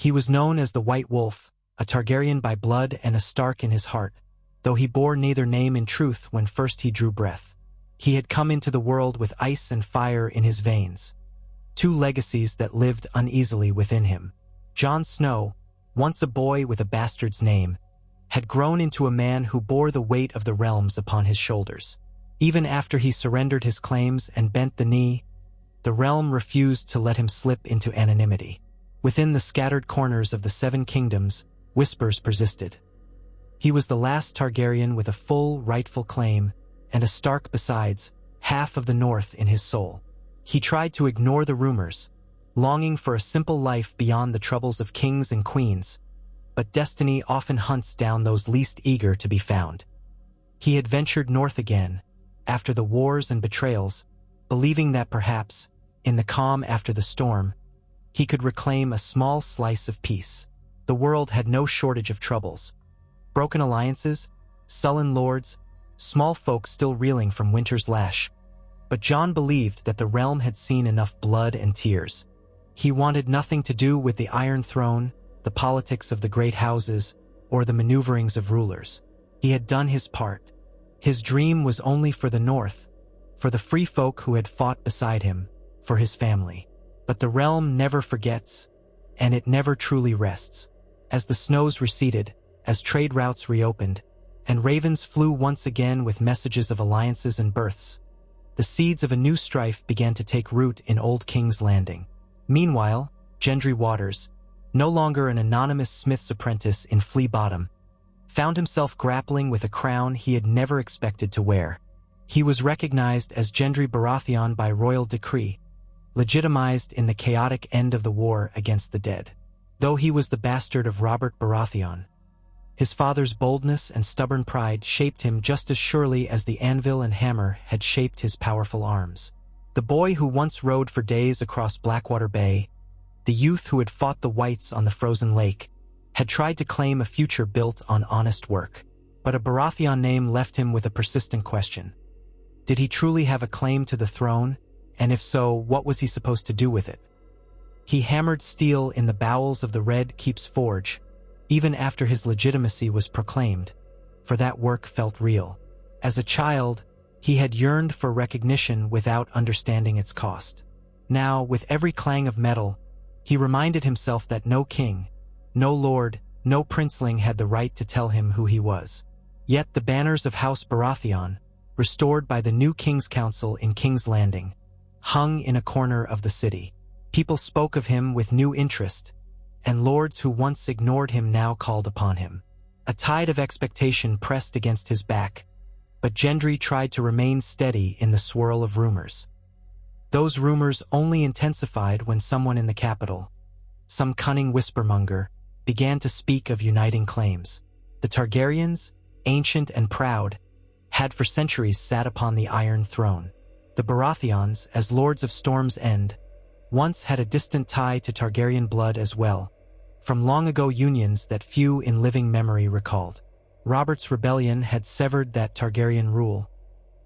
He was known as the White Wolf, a Targaryen by blood and a Stark in his heart, though he bore neither name in truth when first he drew breath. He had come into the world with ice and fire in his veins, two legacies that lived uneasily within him. Jon Snow, once a boy with a bastard's name, had grown into a man who bore the weight of the realms upon his shoulders. Even after he surrendered his claims and bent the knee, the realm refused to let him slip into anonymity. Within the scattered corners of the Seven Kingdoms, whispers persisted. He was the last Targaryen with a full, rightful claim, and a Stark besides, half of the North in his soul. He tried to ignore the rumors, longing for a simple life beyond the troubles of kings and queens, but destiny often hunts down those least eager to be found. He had ventured north again, after the wars and betrayals, believing that perhaps, in the calm after the storm, he could reclaim a small slice of peace. The world had no shortage of troubles. Broken alliances, sullen lords, small folk still reeling from winter's lash. But Jon believed that the realm had seen enough blood and tears. He wanted nothing to do with the Iron Throne, the politics of the great houses, or the maneuverings of rulers. He had done his part. His dream was only for the North, for the free folk who had fought beside him, for his family. But the realm never forgets, and it never truly rests. As the snows receded, as trade routes reopened, and ravens flew once again with messages of alliances and births, the seeds of a new strife began to take root in Old King's Landing. Meanwhile, Gendry Waters, no longer an anonymous smith's apprentice in Flea Bottom, found himself grappling with a crown he had never expected to wear. He was recognized as Gendry Baratheon by royal decree, legitimized in the chaotic end of the war against the dead. Though he was the bastard of Robert Baratheon, his father's boldness and stubborn pride shaped him just as surely as the anvil and hammer had shaped his powerful arms. The boy who once rode for days across Blackwater Bay, the youth who had fought the Whites on the frozen lake, had tried to claim a future built on honest work. But a Baratheon name left him with a persistent question. Did he truly have a claim to the throne? And if so, what was he supposed to do with it? He hammered steel in the bowels of the Red Keep's forge, even after his legitimacy was proclaimed, for that work felt real. As a child, he had yearned for recognition without understanding its cost. Now, with every clang of metal, he reminded himself that no king, no lord, no princeling had the right to tell him who he was. Yet the banners of House Baratheon, restored by the new King's Council in King's Landing, hung in a corner of the city. People spoke of him with new interest, and lords who once ignored him now called upon him. A tide of expectation pressed against his back, but Gendry tried to remain steady in the swirl of rumors. Those rumors only intensified when someone in the capital, some cunning whispermonger, began to speak of uniting claims. The Targaryens, ancient and proud, had for centuries sat upon the Iron Throne. The Baratheons, as lords of Storm's End, once had a distant tie to Targaryen blood as well, from long-ago unions that few in living memory recalled. Robert's rebellion had severed that Targaryen rule,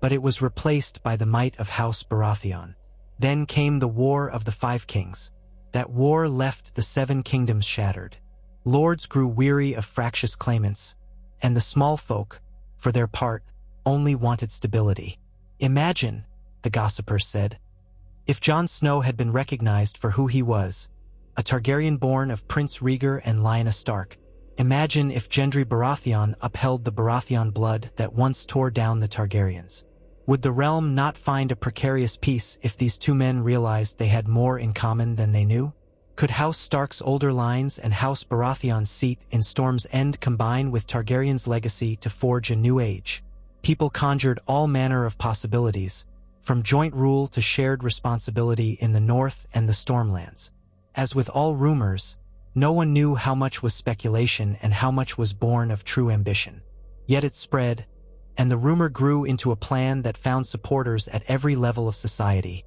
but it was replaced by the might of House Baratheon. Then came the War of the Five Kings. That war left the Seven Kingdoms shattered. Lords grew weary of fractious claimants, and the small folk, for their part, only wanted stability. Imagine, the gossipers said, if Jon Snow had been recognized for who he was, a Targaryen born of Prince Rhaegar and Lyanna Stark. Imagine if Gendry Baratheon upheld the Baratheon blood that once tore down the Targaryens. Would the realm not find a precarious peace if these two men realized they had more in common than they knew? Could House Stark's older lines and House Baratheon's seat in Storm's End combine with Targaryen's legacy to forge a new age? People conjured all manner of possibilities, from joint rule to shared responsibility in the North and the Stormlands. As with all rumors, no one knew how much was speculation and how much was born of true ambition. Yet it spread, and the rumor grew into a plan that found supporters at every level of society,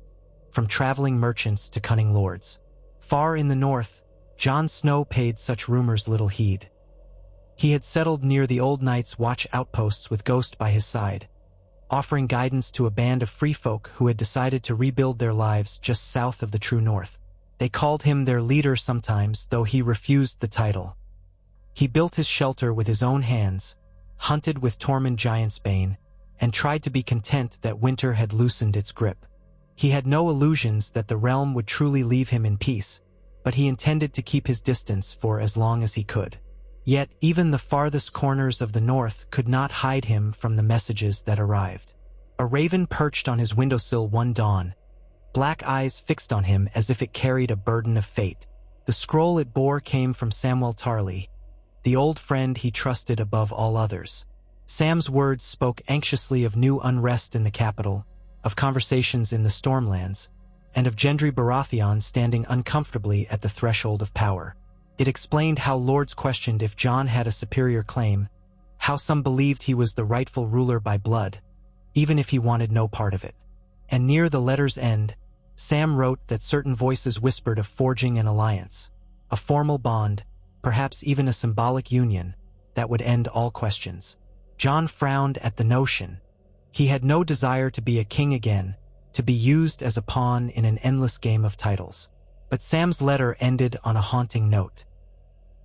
from traveling merchants to cunning lords. Far in the north, Jon Snow paid such rumors little heed. He had settled near the old Night's Watch outposts with Ghost by his side, offering guidance to a band of free folk who had decided to rebuild their lives just south of the true north. They called him their leader sometimes, though he refused the title. He built his shelter with his own hands, hunted with Tormund Giantsbane, and tried to be content that winter had loosened its grip. He had no illusions that the realm would truly leave him in peace, but he intended to keep his distance for as long as he could. Yet even the farthest corners of the north could not hide him from the messages that arrived. A raven perched on his windowsill one dawn, black eyes fixed on him as if it carried a burden of fate. The scroll it bore came from Samwell Tarly, the old friend he trusted above all others. Sam's words spoke anxiously of new unrest in the capital, of conversations in the Stormlands, and of Gendry Baratheon standing uncomfortably at the threshold of power. It explained how lords questioned if Jon had a superior claim, how some believed he was the rightful ruler by blood, even if he wanted no part of it. And near the letter's end, Sam wrote that certain voices whispered of forging an alliance, a formal bond, perhaps even a symbolic union, that would end all questions. Jon frowned at the notion. He had no desire to be a king again, to be used as a pawn in an endless game of titles. But Sam's letter ended on a haunting note.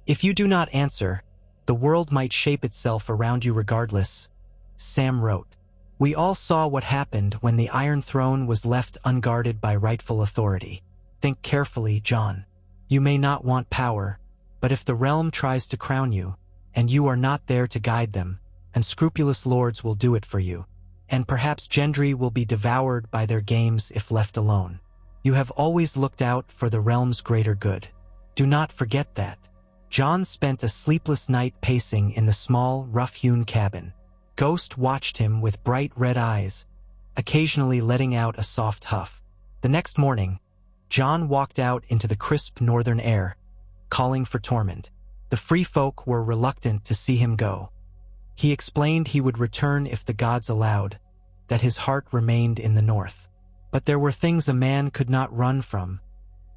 "If you do not answer, the world might shape itself around you regardless," Sam wrote. "We all saw what happened when the Iron Throne was left unguarded by rightful authority. Think carefully, Jon. You may not want power, but if the realm tries to crown you, and you are not there to guide them, unscrupulous lords will do it for you, and perhaps Gendry will be devoured by their games if left alone. You have always looked out for the realm's greater good. Do not forget that." Jon spent a sleepless night pacing in the small, rough-hewn cabin. Ghost watched him with bright red eyes, occasionally letting out a soft huff. The next morning, Jon walked out into the crisp northern air, calling for Tormund. The free folk were reluctant to see him go. He explained he would return if the gods allowed, that his heart remained in the north. But there were things a man could not run from,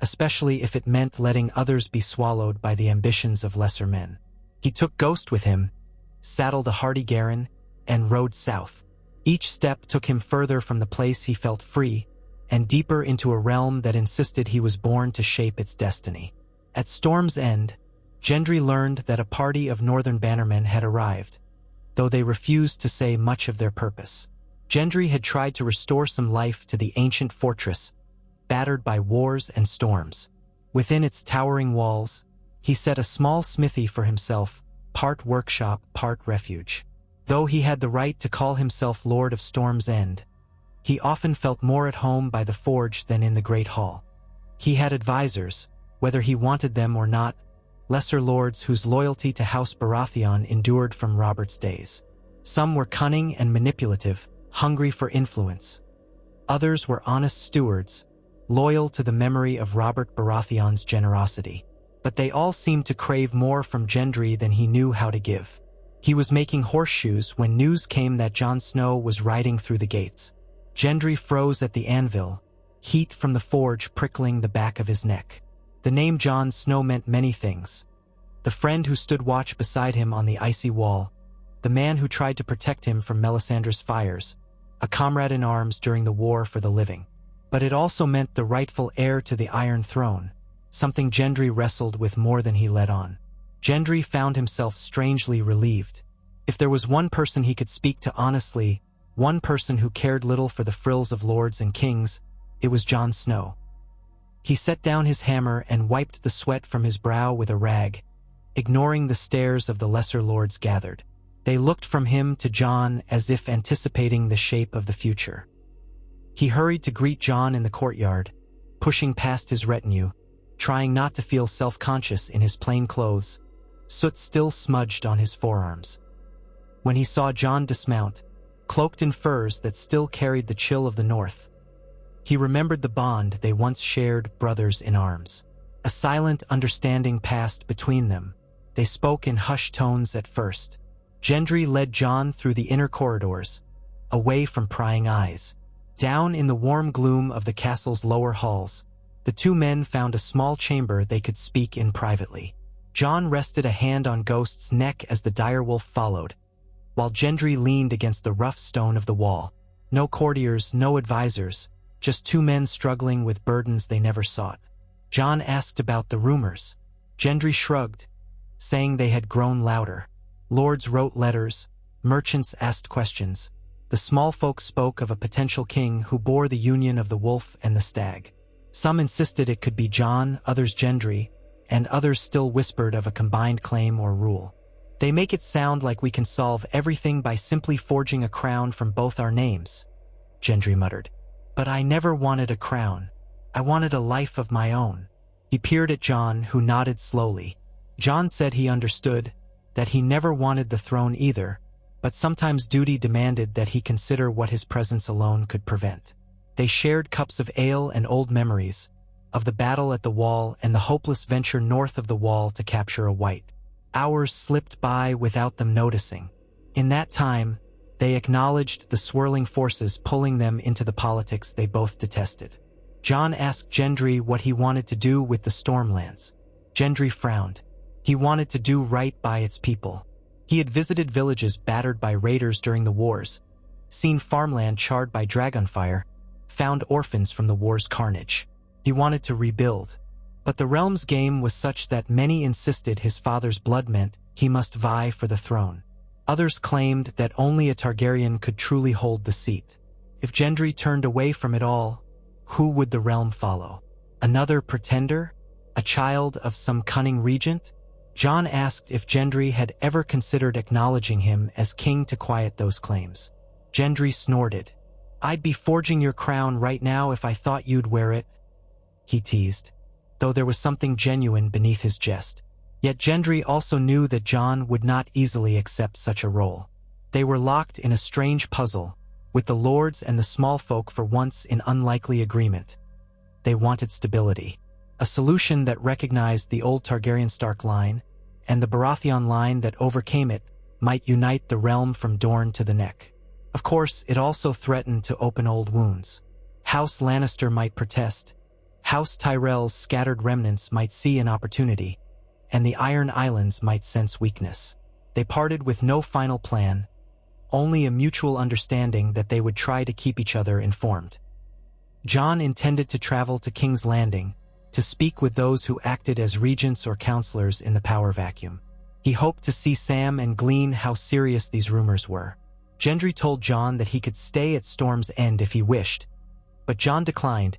especially if it meant letting others be swallowed by the ambitions of lesser men. He took Ghost with him, saddled a hardy Garen, and rode south. Each step took him further from the place he felt free, and deeper into a realm that insisted he was born to shape its destiny. At Storm's End, Gendry learned that a party of northern bannermen had arrived, though they refused to say much of their purpose. Gendry had tried to restore some life to the ancient fortress, battered by wars and storms. Within its towering walls, he set a small smithy for himself, part workshop, part refuge. Though he had the right to call himself Lord of Storm's End, he often felt more at home by the forge than in the Great Hall. He had advisors, whether he wanted them or not, lesser lords whose loyalty to House Baratheon endured from Robert's days. Some were cunning and manipulative, hungry for influence. Others were honest stewards, loyal to the memory of Robert Baratheon's generosity. But they all seemed to crave more from Gendry than he knew how to give. He was making horseshoes when news came that Jon Snow was riding through the gates. Gendry froze at the anvil, heat from the forge prickling the back of his neck. The name Jon Snow meant many things. The friend who stood watch beside him on the icy wall, the man who tried to protect him from Melisandre's fires, a comrade in arms during the war for the living. But it also meant the rightful heir to the Iron Throne, something Gendry wrestled with more than he let on. Gendry found himself strangely relieved. If there was one person he could speak to honestly, one person who cared little for the frills of lords and kings, it was Jon Snow. He set down his hammer and wiped the sweat from his brow with a rag, ignoring the stares of the lesser lords gathered. They looked from him to Jon as if anticipating the shape of the future. He hurried to greet Jon in the courtyard, pushing past his retinue, trying not to feel self-conscious in his plain clothes, soot still smudged on his forearms. When he saw Jon dismount, cloaked in furs that still carried the chill of the north, he remembered the bond they once shared, brothers in arms. A silent understanding passed between them. They spoke in hushed tones at first. Gendry led Jon through the inner corridors, away from prying eyes. Down in the warm gloom of the castle's lower halls, the two men found a small chamber they could speak in privately. Jon rested a hand on Ghost's neck as the direwolf followed, while Gendry leaned against the rough stone of the wall. No courtiers, no advisors, just two men struggling with burdens they never sought. Jon asked about the rumors. Gendry shrugged, saying they had grown louder. Lords wrote letters, merchants asked questions. The small folk spoke of a potential king who bore the union of the wolf and the stag. Some insisted it could be Jon, others Gendry, and others still whispered of a combined claim or rule. They make it sound like we can solve everything by simply forging a crown from both our names, Gendry muttered. But I never wanted a crown. I wanted a life of my own. He peered at Jon, who nodded slowly. Jon said he understood, that he never wanted the throne either, but sometimes duty demanded that he consider what his presence alone could prevent. They shared cups of ale and old memories, of the battle at the wall and the hopeless venture north of the wall to capture a white. Hours slipped by without them noticing. In that time, they acknowledged the swirling forces pulling them into the politics they both detested. Jon asked Gendry what he wanted to do with the Stormlands. Gendry frowned. He wanted to do right by its people. He had visited villages battered by raiders during the wars, seen farmland charred by dragonfire, found orphans from the war's carnage. He wanted to rebuild. But the realm's game was such that many insisted his father's blood meant he must vie for the throne. Others claimed that only a Targaryen could truly hold the seat. If Gendry turned away from it all, who would the realm follow? Another pretender? A child of some cunning regent? Jon asked if Gendry had ever considered acknowledging him as king to quiet those claims. Gendry snorted. I'd be forging your crown right now if I thought you'd wear it, he teased, though there was something genuine beneath his jest. Yet Gendry also knew that Jon would not easily accept such a role. They were locked in a strange puzzle, with the lords and the small folk for once in unlikely agreement. They wanted stability, a solution that recognized the old Targaryen Stark line, and the Baratheon line that overcame it might unite the realm from Dorne to the neck. Of course, it also threatened to open old wounds. House Lannister might protest, House Tyrell's scattered remnants might see an opportunity, and the Iron Islands might sense weakness. They parted with no final plan, only a mutual understanding that they would try to keep each other informed. Jon intended to travel to King's Landing, to speak with those who acted as regents or counselors in the power vacuum. He hoped to see Sam and glean how serious these rumors were. Gendry told Jon that he could stay at Storm's End if he wished, but Jon declined,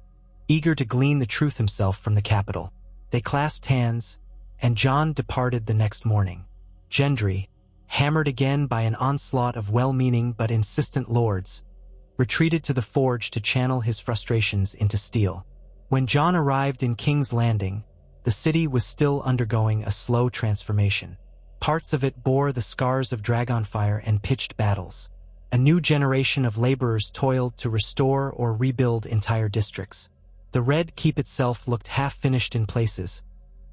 eager to glean the truth himself from the capital. They clasped hands, and Jon departed the next morning. Gendry, hammered again by an onslaught of well-meaning but insistent lords, retreated to the forge to channel his frustrations into steel. When Jon arrived in King's Landing, the city was still undergoing a slow transformation. Parts of it bore the scars of dragonfire and pitched battles. A new generation of laborers toiled to restore or rebuild entire districts. The Red Keep itself looked half-finished in places,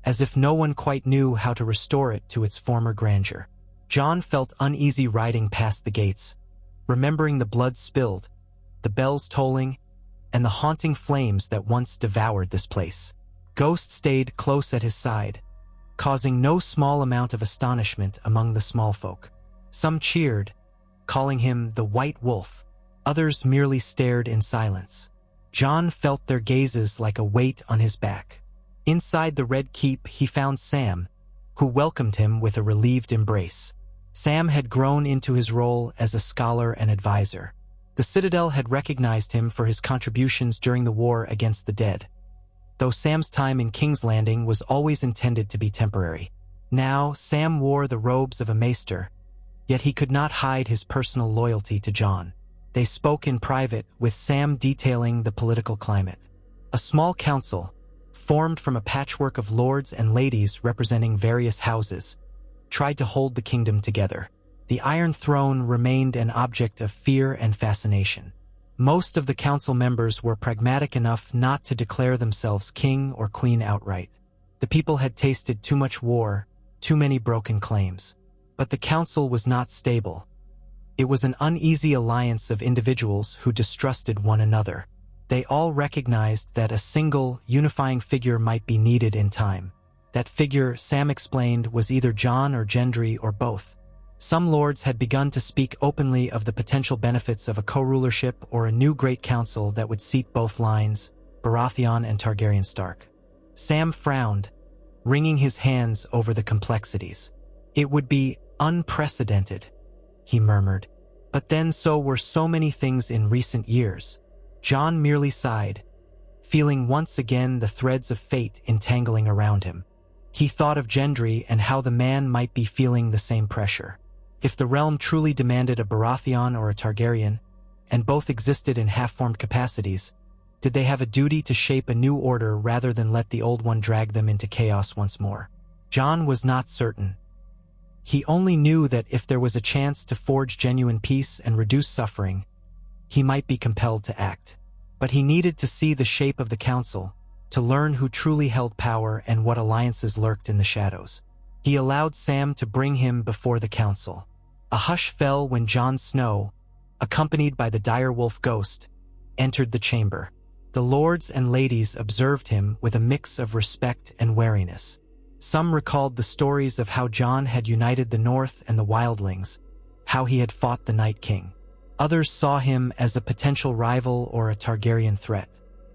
as if no one quite knew how to restore it to its former grandeur. Jon felt uneasy riding past the gates, remembering the blood spilled, the bells tolling, and the haunting flames that once devoured this place. Ghost stayed close at his side, causing no small amount of astonishment among the small folk. Some cheered, calling him the White Wolf. Others merely stared in silence. Jon felt their gazes like a weight on his back. Inside the Red Keep, he found Sam, who welcomed him with a relieved embrace. Sam had grown into his role as a scholar and advisor. The Citadel had recognized him for his contributions during the war against the dead, though Sam's time in King's Landing was always intended to be temporary. Now, Sam wore the robes of a maester, yet he could not hide his personal loyalty to Jon. They spoke in private, with Sam detailing the political climate. A small council, formed from a patchwork of lords and ladies representing various houses, tried to hold the kingdom together. The Iron Throne remained an object of fear and fascination. Most of the council members were pragmatic enough not to declare themselves king or queen outright. The people had tasted too much war, too many broken claims. But the council was not stable. It was an uneasy alliance of individuals who distrusted one another. They all recognized that a single, unifying figure might be needed in time. That figure, Sam explained, was either Jon or Gendry or both. Some lords had begun to speak openly of the potential benefits of a co-rulership or a new great council that would seat both lines, Baratheon and Targaryen Stark. Sam frowned, wringing his hands over the complexities. It would be unprecedented, he murmured. But then so were so many things in recent years. Jon merely sighed, feeling once again the threads of fate entangling around him. He thought of Gendry and how the man might be feeling the same pressure. If the realm truly demanded a Baratheon or a Targaryen, and both existed in half-formed capacities, did they have a duty to shape a new order rather than let the old one drag them into chaos once more? Jon was not certain. He only knew that if there was a chance to forge genuine peace and reduce suffering, he might be compelled to act. But he needed to see the shape of the council, to learn who truly held power and what alliances lurked in the shadows. He allowed Sam to bring him before the council. A hush fell when Jon Snow, accompanied by the direwolf ghost, entered the chamber. The lords and ladies observed him with a mix of respect and wariness. Some recalled the stories of how Jon had united the North and the wildlings, how he had fought the Night King. Others saw him as a potential rival or a Targaryen threat.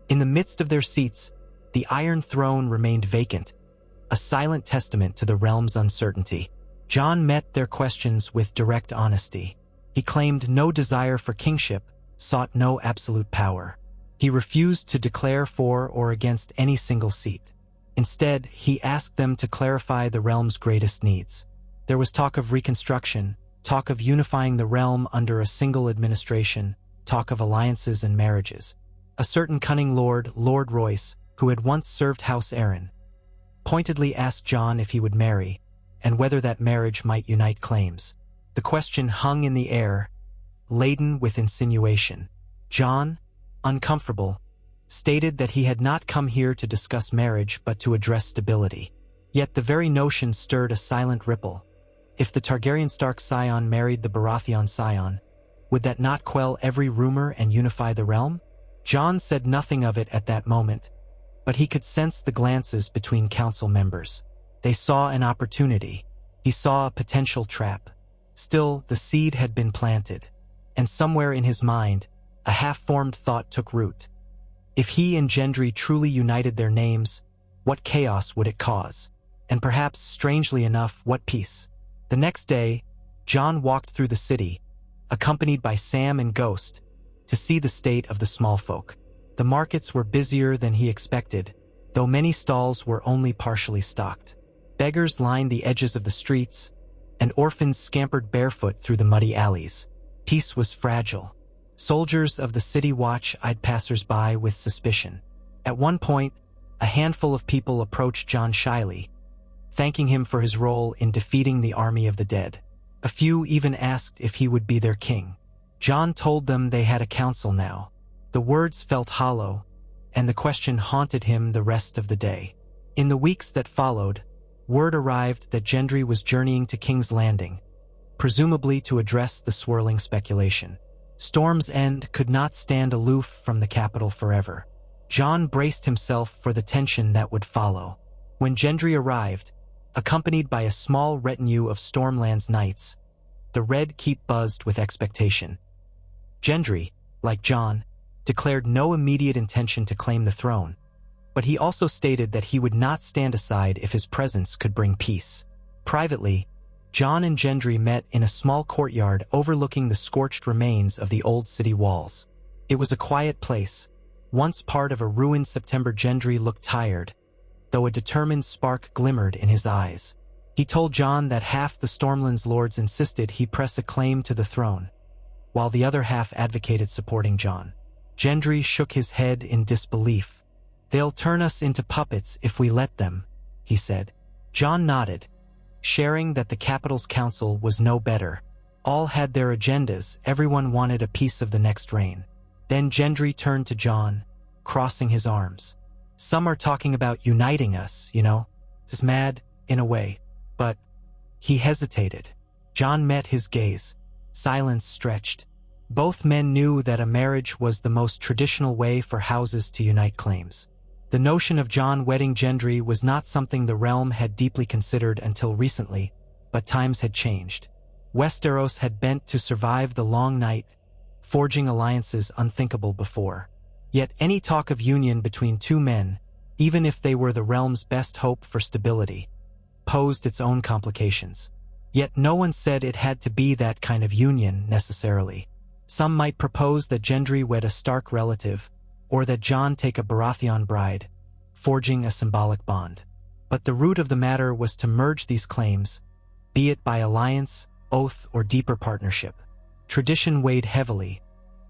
In the midst of their seats, the Iron Throne remained vacant, a silent testament to the realm's uncertainty. Jon met their questions with direct honesty. He claimed no desire for kingship, sought no absolute power. He refused to declare for or against any single seat. Instead, he asked them to clarify the realm's greatest needs. There was talk of reconstruction, talk of unifying the realm under a single administration, talk of alliances and marriages. A certain cunning lord, Lord Royce, who had once served House Arryn, pointedly asked Jon if he would marry, and whether that marriage might unite claims. The question hung in the air, laden with insinuation. Jon, uncomfortable, stated that he had not come here to discuss marriage but to address stability. Yet the very notion stirred a silent ripple. If the Targaryen Stark scion married the Baratheon scion, would that not quell every rumor and unify the realm? Jon said nothing of it at that moment, but he could sense the glances between council members. They saw an opportunity. He saw a potential trap. Still, the seed had been planted, and somewhere in his mind, a half-formed thought took root. If he and Gendry truly united their names, what chaos would it cause? And perhaps, strangely enough, what peace? The next day, Jon walked through the city, accompanied by Sam and Ghost, to see the state of the small folk. The markets were busier than he expected, though many stalls were only partially stocked. Beggars lined the edges of the streets, and orphans scampered barefoot through the muddy alleys. Peace was fragile. Soldiers of the city watch eyed passers-by with suspicion. At one point, a handful of people approached Jon shyly, thanking him for his role in defeating the army of the dead. A few even asked if he would be their king. Jon told them they had a council now. The words felt hollow, and the question haunted him the rest of the day. In the weeks that followed, word arrived that Gendry was journeying to King's Landing, presumably to address the swirling speculation. Storm's End could not stand aloof from the capital forever. Jon braced himself for the tension that would follow. When Gendry arrived, accompanied by a small retinue of Stormland's knights, the Red Keep buzzed with expectation. Gendry, like Jon, declared no immediate intention to claim the throne, but he also stated that he would not stand aside if his presence could bring peace. Privately, Jon and Gendry met in a small courtyard overlooking the scorched remains of the old city walls. It was a quiet place, once part of a ruined September. Gendry looked tired, though a determined spark glimmered in his eyes. He told Jon that half the Stormland's lords insisted he press a claim to the throne, while the other half advocated supporting Jon. Gendry shook his head in disbelief. "They'll turn us into puppets if we let them," he said. Jon nodded, sharing that the capital's council was no better. All had their agendas, everyone wanted a piece of the next reign. Then Gendry turned to Jon, crossing his arms. "Some are talking about uniting us, you know. It's mad, in a way. But..." He hesitated. Jon met his gaze. Silence stretched. Both men knew that a marriage was the most traditional way for houses to unite claims. The notion of Jon wedding Gendry was not something the realm had deeply considered until recently, but times had changed. Westeros had bent to survive the long night, forging alliances unthinkable before. Yet any talk of union between two men, even if they were the realm's best hope for stability, posed its own complications. Yet no one said it had to be that kind of union necessarily. Some might propose that Gendry wed a Stark relative, or that Jon take a Baratheon bride, forging a symbolic bond. But the root of the matter was to merge these claims, be it by alliance, oath, or deeper partnership. Tradition weighed heavily,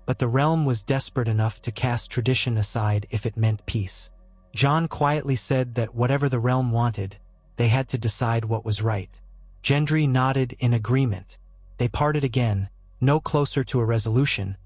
but the realm was desperate enough to cast tradition aside if it meant peace. Jon quietly said that whatever the realm wanted, they had to decide what was right. Gendry nodded in agreement. They parted again, no closer to a resolution,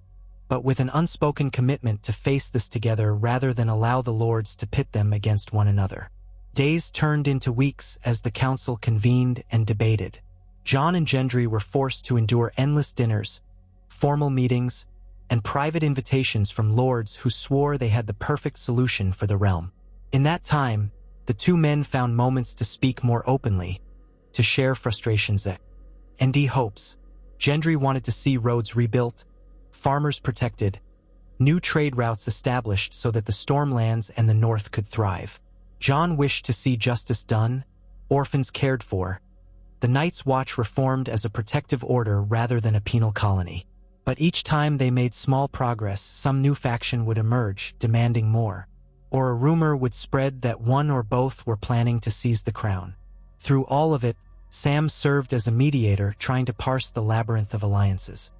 but with an unspoken commitment to face this together rather than allow the lords to pit them against one another. Days turned into weeks as the council convened and debated. Jon and Gendry were forced to endure endless dinners, formal meetings, and private invitations from lords who swore they had the perfect solution for the realm. In that time, the two men found moments to speak more openly, to share frustrations and hopes. Gendry wanted to see roads rebuilt, farmers protected, new trade routes established so that the Stormlands and the North could thrive. Jon wished to see justice done, orphans cared for, the Night's Watch reformed as a protective order rather than a penal colony. But each time they made small progress, some new faction would emerge, demanding more, or a rumor would spread that one or both were planning to seize the crown. Through all of it, Sam served as a mediator, trying to parse the labyrinth of alliances.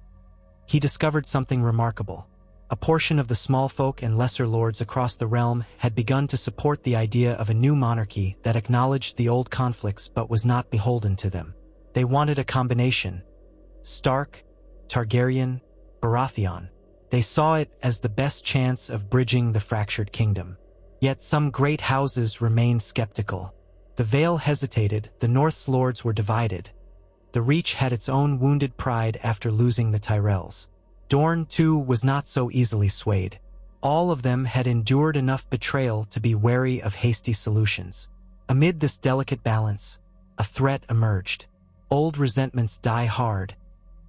He discovered something remarkable. A portion of the small folk and lesser lords across the realm had begun to support the idea of a new monarchy that acknowledged the old conflicts but was not beholden to them. They wanted a combination: Stark, Targaryen, Baratheon. They saw it as the best chance of bridging the fractured kingdom. Yet some great houses remained skeptical. The Vale hesitated, the North's lords were divided. The Reach had its own wounded pride after losing the Tyrells. Dorne, too, was not so easily swayed. All of them had endured enough betrayal to be wary of hasty solutions. Amid this delicate balance, a threat emerged. Old resentments die hard,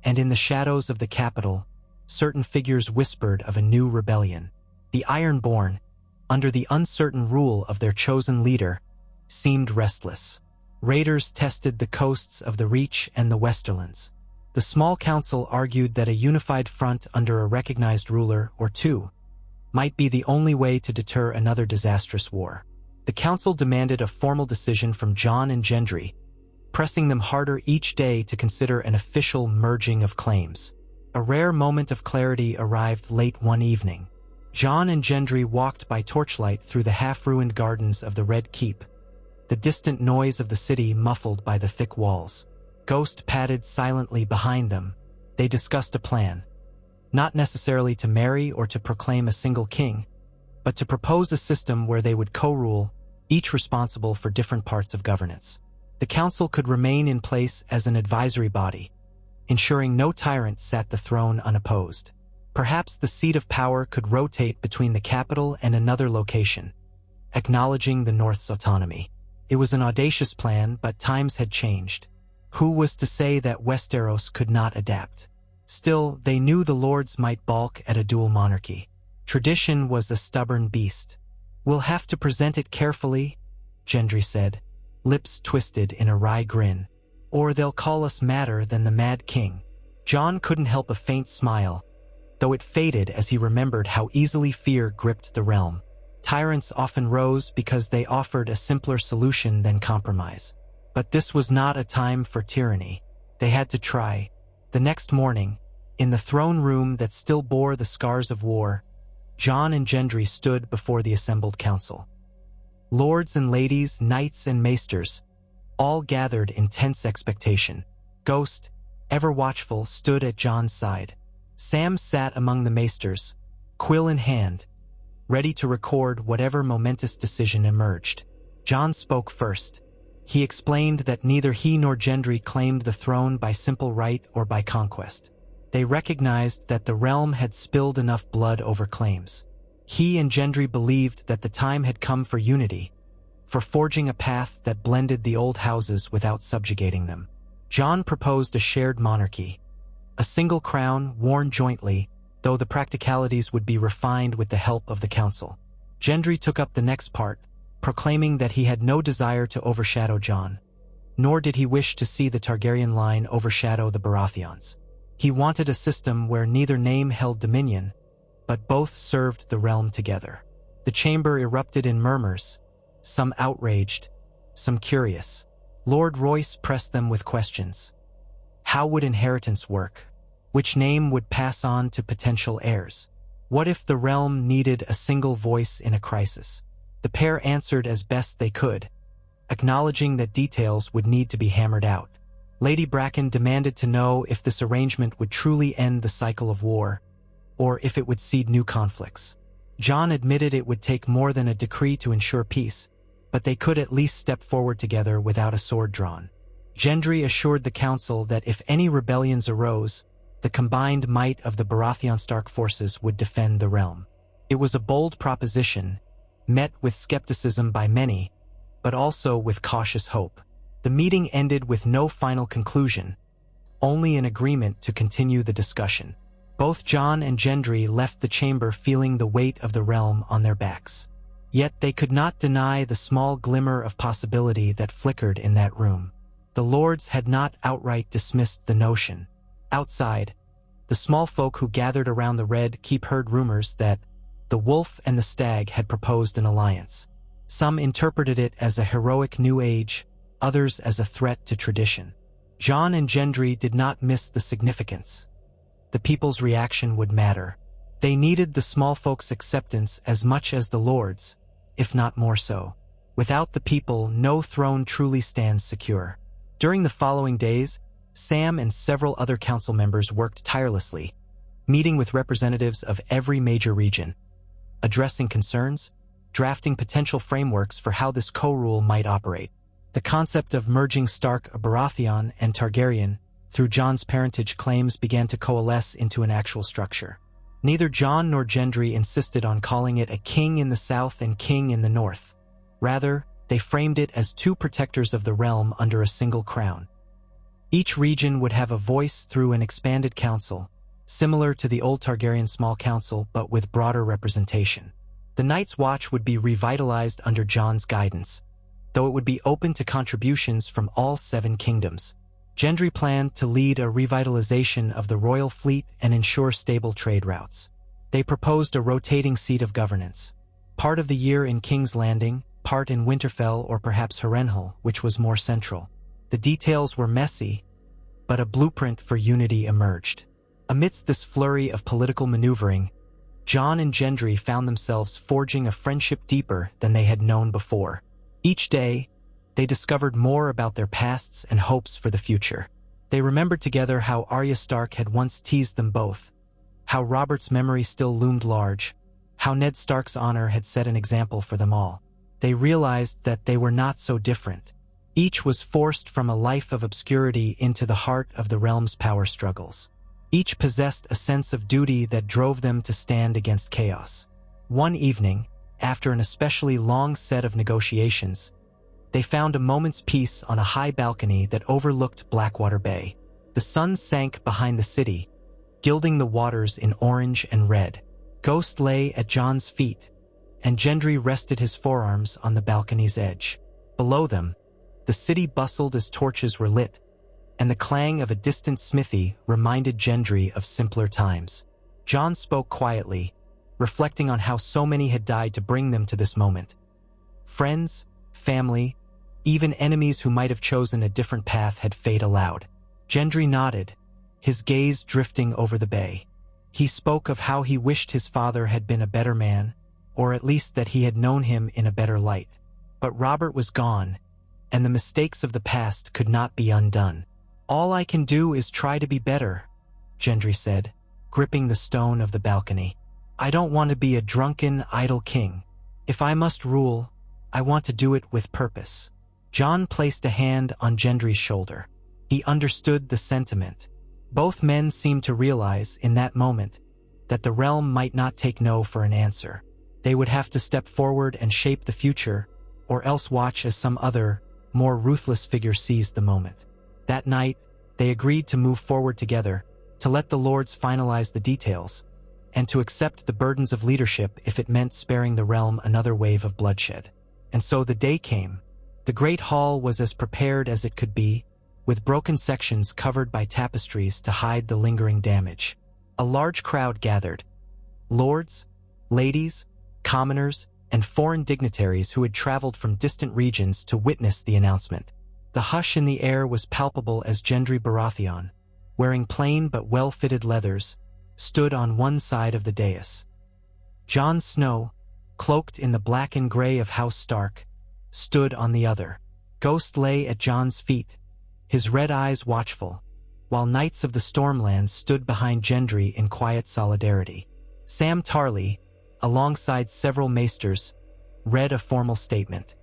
and in the shadows of the capital, certain figures whispered of a new rebellion. The Ironborn, under the uncertain rule of their chosen leader, seemed restless. Raiders tested the coasts of the Reach and the Westerlands. The small council argued that a unified front under a recognized ruler, or two, might be the only way to deter another disastrous war. The council demanded a formal decision from Jon and Gendry, pressing them harder each day to consider an official merging of claims. A rare moment of clarity arrived late one evening. Jon and Gendry walked by torchlight through the half-ruined gardens of the Red Keep, the distant noise of the city muffled by the thick walls. Ghost padded silently behind them. They discussed a plan, not necessarily to marry or to proclaim a single king, but to propose a system where they would co-rule, each responsible for different parts of governance. The council could remain in place as an advisory body, ensuring no tyrant sat the throne unopposed. Perhaps the seat of power could rotate between the capital and another location, acknowledging the North's autonomy. It was an audacious plan, but times had changed. Who was to say that Westeros could not adapt? Still, they knew the lords might balk at a dual monarchy. Tradition was a stubborn beast. "We'll have to present it carefully," Gendry said, lips twisted in a wry grin. "Or they'll call us madder than the Mad King." Jon couldn't help a faint smile, though it faded as he remembered how easily fear gripped the realm. Tyrants often rose because they offered a simpler solution than compromise. But this was not a time for tyranny. They had to try. The next morning, in the throne room that still bore the scars of war, Jon and Gendry stood before the assembled council. Lords and ladies, knights and maesters, all gathered in tense expectation. Ghost, ever watchful, stood at Jon's side. Sam sat among the maesters, quill in hand, ready to record whatever momentous decision emerged. Jon spoke first. He explained that neither he nor Gendry claimed the throne by simple right or by conquest. They recognized that the realm had spilled enough blood over claims. He and Gendry believed that the time had come for unity, for forging a path that blended the old houses without subjugating them. Jon proposed a shared monarchy, a single crown worn jointly, though the practicalities would be refined with the help of the council. Gendry took up the next part, proclaiming that he had no desire to overshadow Jon, nor did he wish to see the Targaryen line overshadow the Baratheons. He wanted a system where neither name held dominion, but both served the realm together. The chamber erupted in murmurs, some outraged, some curious. Lord Royce pressed them with questions. How would inheritance work? Which name would pass on to potential heirs? What if the realm needed a single voice in a crisis? The pair answered as best they could, acknowledging that details would need to be hammered out. Lady Bracken demanded to know if this arrangement would truly end the cycle of war, or if it would seed new conflicts. Jon admitted it would take more than a decree to ensure peace, but they could at least step forward together without a sword drawn. Gendry assured the council that if any rebellions arose, the combined might of the Baratheon Stark forces would defend the realm. It was a bold proposition, met with skepticism by many, but also with cautious hope. The meeting ended with no final conclusion, only an agreement to continue the discussion. Both Jon and Gendry left the chamber feeling the weight of the realm on their backs. Yet they could not deny the small glimmer of possibility that flickered in that room. The lords had not outright dismissed the notion. Outside, the small folk who gathered around the Red Keep heard rumors that the Wolf and the Stag had proposed an alliance. Some interpreted it as a heroic new age, others as a threat to tradition. Jon and Gendry did not miss the significance. The people's reaction would matter. They needed the small folks' acceptance as much as the lords, if not more so. Without the people, no throne truly stands secure. During the following days, Sam and several other council members worked tirelessly, meeting with representatives of every major region, addressing concerns, drafting potential frameworks for how this co-rule might operate. The concept of merging Stark, Baratheon, and Targaryen through Jon's parentage claims began to coalesce into an actual structure. Neither Jon nor Gendry insisted on calling it a king in the south and king in the north. Rather, they framed it as two protectors of the realm under a single crown. Each region would have a voice through an expanded council, similar to the old Targaryen small council but with broader representation. The Night's Watch would be revitalized under Jon's guidance, though it would be open to contributions from all 7 kingdoms. Gendry planned to lead a revitalization of the royal fleet and ensure stable trade routes. They proposed a rotating seat of governance, part of the year in King's Landing, part in Winterfell or perhaps Harrenhal, which was more central. The details were messy, but a blueprint for unity emerged. Amidst this flurry of political maneuvering, Jon and Gendry found themselves forging a friendship deeper than they had known before. Each day, they discovered more about their pasts and hopes for the future. They remembered together how Arya Stark had once teased them both, how Robert's memory still loomed large, how Ned Stark's honor had set an example for them all. They realized that they were not so different. Each was forced from a life of obscurity into the heart of the realm's power struggles. Each possessed a sense of duty that drove them to stand against chaos. One evening, after an especially long set of negotiations, they found a moment's peace on a high balcony that overlooked Blackwater Bay. The sun sank behind the city, gilding the waters in orange and red. Ghost lay at Jon's feet, and Gendry rested his forearms on the balcony's edge. Below them, the city bustled as torches were lit, and the clang of a distant smithy reminded Gendry of simpler times. Jon spoke quietly, reflecting on how so many had died to bring them to this moment. Friends, family, even enemies who might have chosen a different path had fate allowed. Gendry nodded, his gaze drifting over the bay. He spoke of how he wished his father had been a better man, or at least that he had known him in a better light. But Robert was gone, and the mistakes of the past could not be undone. "All I can do is try to be better," Gendry said, gripping the stone of the balcony. "I don't want to be a drunken, idle king. If I must rule, I want to do it with purpose." Jon placed a hand on Gendry's shoulder. He understood the sentiment. Both men seemed to realize, in that moment, that the realm might not take no for an answer. They would have to step forward and shape the future, or else watch as some other, more ruthless figure seized the moment. That night, they agreed to move forward together, to let the lords finalize the details, and to accept the burdens of leadership if it meant sparing the realm another wave of bloodshed. And so the day came. The great hall was as prepared as it could be, with broken sections covered by tapestries to hide the lingering damage. A large crowd gathered. Lords, ladies, commoners, and foreign dignitaries who had traveled from distant regions to witness the announcement. The hush in the air was palpable as Gendry Baratheon, wearing plain but well-fitted leathers, stood on one side of the dais. Jon Snow, cloaked in the black and gray of House Stark, stood on the other. Ghost lay at Jon's feet, his red eyes watchful, while knights of the Stormlands stood behind Gendry in quiet solidarity. Sam Tarly, alongside several maesters, read a formal statement.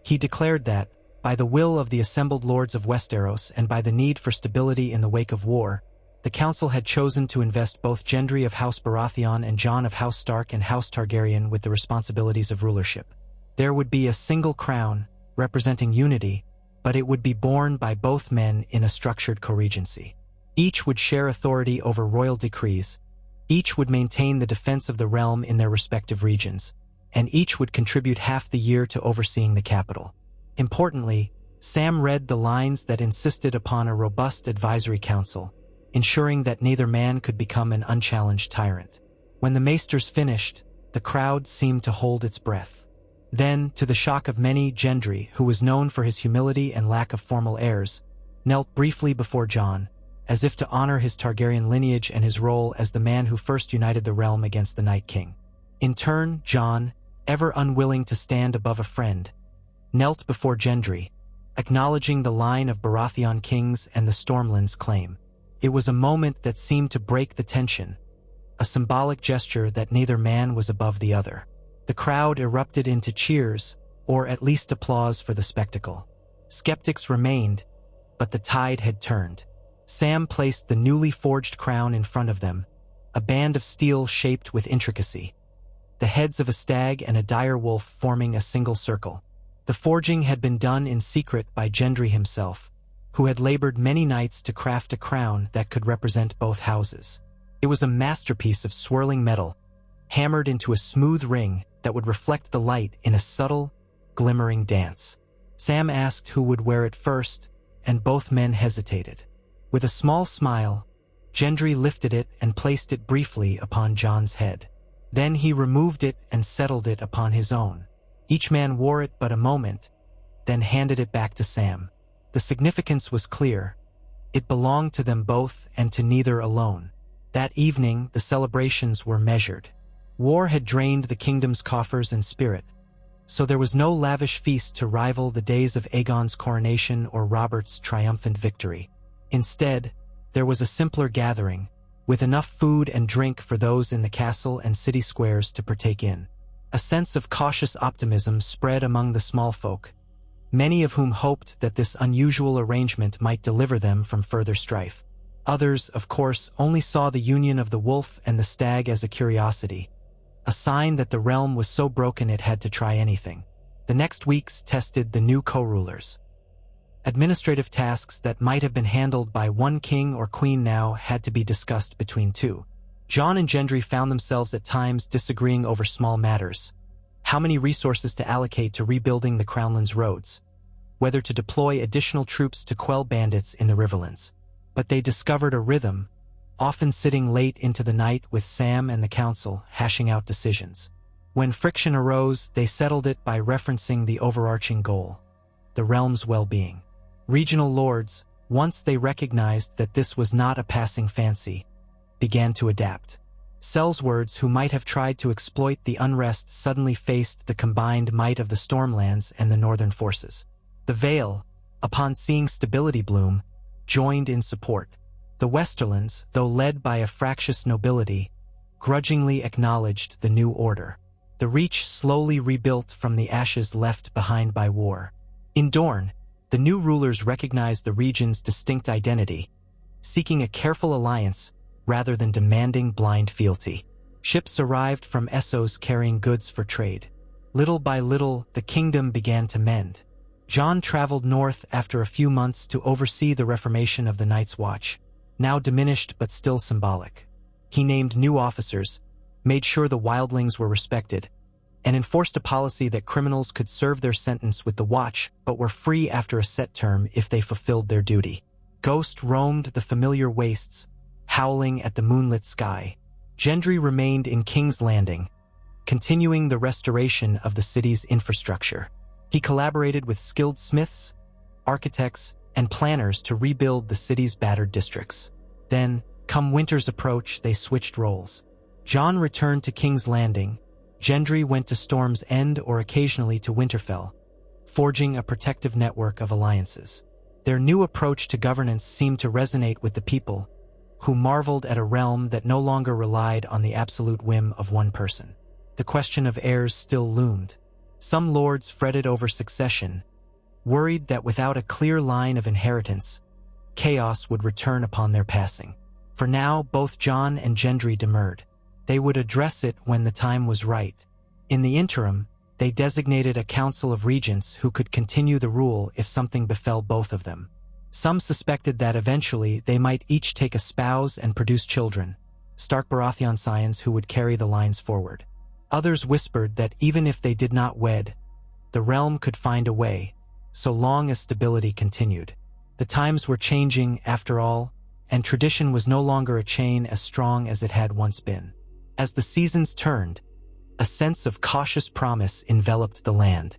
He declared that, by the will of the assembled lords of Westeros and by the need for stability in the wake of war, the council had chosen to invest both Gendry of House Baratheon and Jon of House Stark and House Targaryen with the responsibilities of rulership. There would be a single crown, representing unity, but it would be borne by both men in a structured co-regency. Each would share authority over royal decrees, each would maintain the defense of the realm in their respective regions, and each would contribute half the year to overseeing the capital. Importantly, Sam read the lines that insisted upon a robust advisory council, ensuring that neither man could become an unchallenged tyrant. When the maesters finished, the crowd seemed to hold its breath. Then, to the shock of many, Gendry, who was known for his humility and lack of formal airs, knelt briefly before Jon, as if to honor his Targaryen lineage and his role as the man who first united the realm against the Night King. In turn, Jon, ever unwilling to stand above a friend, knelt before Gendry, acknowledging the line of Baratheon kings and the Stormlands' claim. It was a moment that seemed to break the tension, a symbolic gesture that neither man was above the other. The crowd erupted into cheers, or at least applause for the spectacle. Skeptics remained, but the tide had turned. Sam placed the newly forged crown in front of them, a band of steel shaped with intricacy, the heads of a stag and a dire wolf forming a single circle. The forging had been done in secret by Gendry himself, who had labored many nights to craft a crown that could represent both houses. It was a masterpiece of swirling metal, hammered into a smooth ring that would reflect the light in a subtle, glimmering dance. Sam asked who would wear it first, and both men hesitated. With a small smile, Gendry lifted it and placed it briefly upon Jon's head. Then he removed it and settled it upon his own. Each man wore it but a moment, then handed it back to Sam. The significance was clear. It belonged to them both and to neither alone. That evening, the celebrations were measured. War had drained the kingdom's coffers and spirit, so there was no lavish feast to rival the days of Aegon's coronation or Robert's triumphant victory. Instead, there was a simpler gathering, with enough food and drink for those in the castle and city squares to partake in. A sense of cautious optimism spread among the small folk, many of whom hoped that this unusual arrangement might deliver them from further strife. Others, of course, only saw the union of the wolf and the stag as a curiosity, a sign that the realm was so broken it had to try anything. The next weeks tested the new co-rulers. Administrative tasks that might have been handled by one king or queen now had to be discussed between two. Jon and Gendry found themselves at times disagreeing over small matters. How many resources to allocate to rebuilding the Crownlands roads, whether to deploy additional troops to quell bandits in the Riverlands. But they discovered a rhythm, often sitting late into the night with Sam and the council, hashing out decisions. When friction arose, they settled it by referencing the overarching goal, the realm's well-being. Regional lords, once they recognized that this was not a passing fancy, began to adapt. Sellswords, who might have tried to exploit the unrest, suddenly faced the combined might of the Stormlands and the northern forces. The Vale, upon seeing stability bloom, joined in support. The Westerlands, though led by a fractious nobility, grudgingly acknowledged the new order. The Reach slowly rebuilt from the ashes left behind by war. In Dorne, the new rulers recognized the region's distinct identity, seeking a careful alliance rather than demanding blind fealty. Ships arrived from Essos carrying goods for trade. Little by little, the kingdom began to mend. Jon traveled north after a few months to oversee the reformation of the Night's Watch, now diminished but still symbolic. He named new officers, made sure the wildlings were respected, and enforced a policy that criminals could serve their sentence with the Watch but were free after a set term if they fulfilled their duty. Ghost roamed the familiar wastes, howling at the moonlit sky. Gendry remained in King's Landing, continuing the restoration of the city's infrastructure. He collaborated with skilled smiths, architects, and planners to rebuild the city's battered districts. Then, come winter's approach, they switched roles. Jon returned to King's Landing. Gendry went to Storm's End or occasionally to Winterfell, forging a protective network of alliances. Their new approach to governance seemed to resonate with the people, who marveled at a realm that no longer relied on the absolute whim of one person. The question of heirs still loomed. Some lords fretted over succession, worried that without a clear line of inheritance, chaos would return upon their passing. For now, both Jon and Gendry demurred. They would address it when the time was right. In the interim, they designated a council of regents who could continue the rule if something befell both of them. Some suspected that eventually they might each take a spouse and produce children, Stark Baratheon scions who would carry the lines forward. Others whispered that even if they did not wed, the realm could find a way, so long as stability continued. The times were changing, after all, and tradition was no longer a chain as strong as it had once been. As the seasons turned, a sense of cautious promise enveloped the land.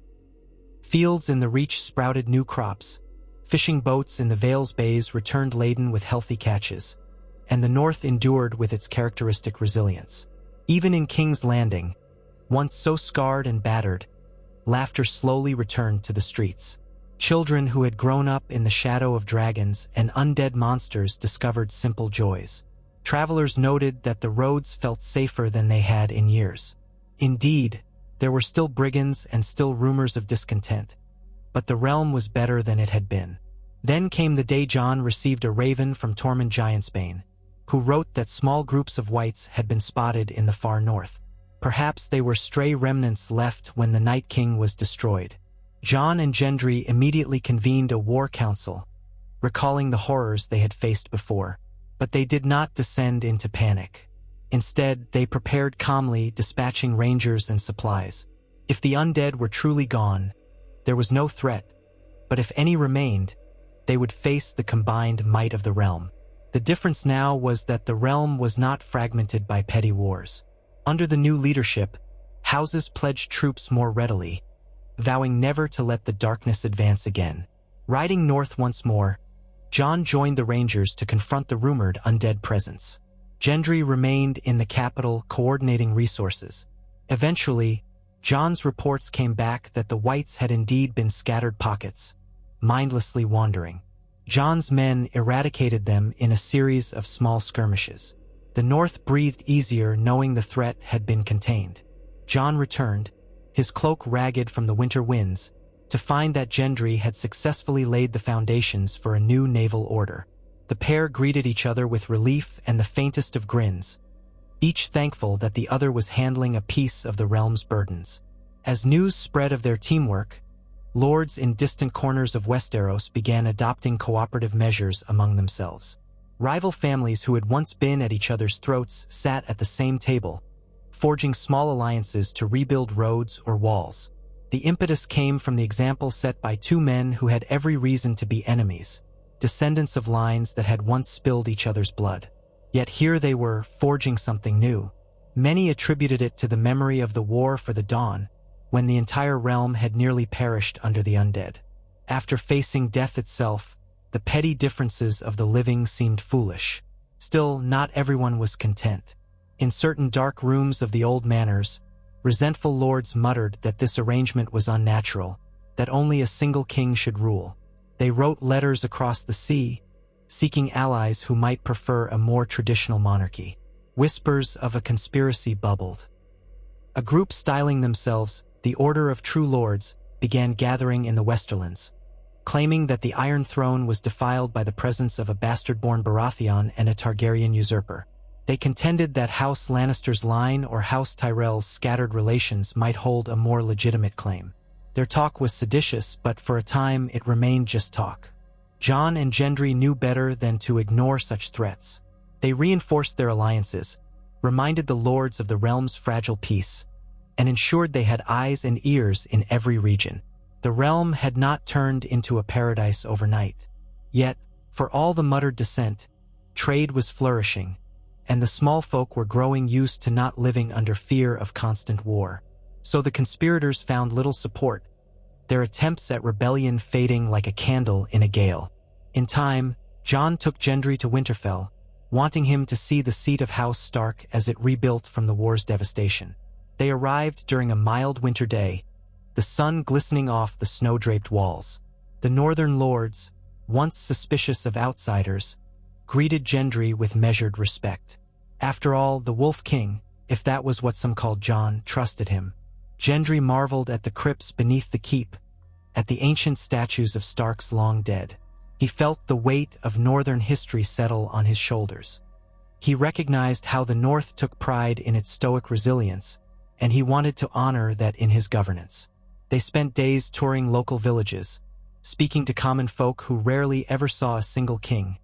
Fields in the Reach sprouted new crops, fishing boats in the Vale's bays returned laden with healthy catches, and the North endured with its characteristic resilience. Even in King's Landing, once so scarred and battered, laughter slowly returned to the streets. Children who had grown up in the shadow of dragons and undead monsters discovered simple joys. Travelers noted that the roads felt safer than they had in years. Indeed, there were still brigands and still rumors of discontent, but the realm was better than it had been. Then came the day Jon received a raven from Tormund Giantsbane, who wrote that small groups of wights had been spotted in the far north. Perhaps they were stray remnants left when the Night King was destroyed. Jon and Gendry immediately convened a war council, recalling the horrors they had faced before. But they did not descend into panic. Instead, they prepared calmly, dispatching rangers and supplies. If the undead were truly gone, there was no threat, but if any remained, they would face the combined might of the realm. The difference now was that the realm was not fragmented by petty wars. Under the new leadership, houses pledged troops more readily, vowing never to let the darkness advance again. Riding north once more, Jon joined the Rangers to confront the rumored undead presence. Gendry remained in the capital, coordinating resources. Eventually, Jon's reports came back that the Whites had indeed been scattered pockets, mindlessly wandering. Jon's men eradicated them in a series of small skirmishes. The North breathed easier knowing the threat had been contained. Jon returned, his cloak ragged from the winter winds, to find that Gendry had successfully laid the foundations for a new naval order. The pair greeted each other with relief and the faintest of grins, each thankful that the other was handling a piece of the realm's burdens. As news spread of their teamwork, lords in distant corners of Westeros began adopting cooperative measures among themselves. Rival families who had once been at each other's throats sat at the same table, forging small alliances to rebuild roads or walls. The impetus came from the example set by two men who had every reason to be enemies, descendants of lines that had once spilled each other's blood. Yet here they were, forging something new. Many attributed it to the memory of the War for the Dawn, when the entire realm had nearly perished under the undead. After facing death itself, the petty differences of the living seemed foolish. Still, not everyone was content. In certain dark rooms of the old manors, resentful lords muttered that this arrangement was unnatural, that only a single king should rule. They wrote letters across the sea, seeking allies who might prefer a more traditional monarchy. Whispers of a conspiracy bubbled. A group styling themselves the Order of True Lords began gathering in the Westerlands, claiming that the Iron Throne was defiled by the presence of a bastard-born Baratheon and a Targaryen usurper. They contended that House Lannister's line or House Tyrell's scattered relations might hold a more legitimate claim. Their talk was seditious, but for a time it remained just talk. Jon and Gendry knew better than to ignore such threats. They reinforced their alliances, reminded the lords of the realm's fragile peace, and ensured they had eyes and ears in every region. The realm had not turned into a paradise overnight. Yet, for all the muttered dissent, trade was flourishing, and the small folk were growing used to not living under fear of constant war. So the conspirators found little support, their attempts at rebellion fading like a candle in a gale. In time, Jon took Gendry to Winterfell, wanting him to see the seat of House Stark as it rebuilt from the war's devastation. They arrived during a mild winter day, the sun glistening off the snow-draped walls. The northern lords, once suspicious of outsiders, greeted Gendry with measured respect. After all, the Wolf King, if that was what some called Jon, trusted him. Gendry marveled at the crypts beneath the keep, at the ancient statues of Starks long dead. He felt the weight of northern history settle on his shoulders. He recognized how the North took pride in its stoic resilience, and he wanted to honor that in his governance. They spent days touring local villages, speaking to common folk who rarely ever saw a single king,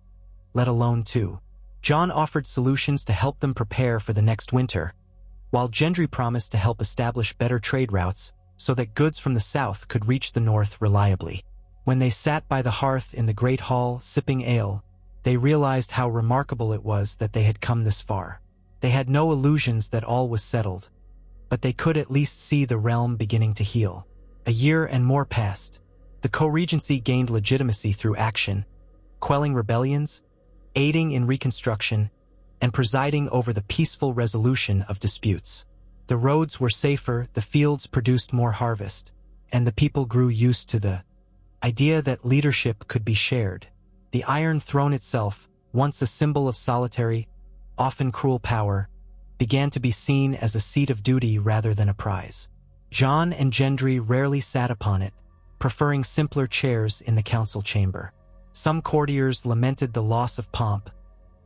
let alone two. Jon offered solutions to help them prepare for the next winter, while Gendry promised to help establish better trade routes so that goods from the south could reach the north reliably. When they sat by the hearth in the great hall sipping ale, they realized how remarkable it was that they had come this far. They had no illusions that all was settled, but they could at least see the realm beginning to heal. A year and more passed. The co-regency gained legitimacy through action, quelling rebellions, aiding in reconstruction, and presiding over the peaceful resolution of disputes. The roads were safer, the fields produced more harvest, and the people grew used to the idea that leadership could be shared. The Iron Throne itself, once a symbol of solitary, often cruel power, began to be seen as a seat of duty rather than a prize. Jon and Gendry rarely sat upon it, preferring simpler chairs in the council chamber. Some courtiers lamented the loss of pomp,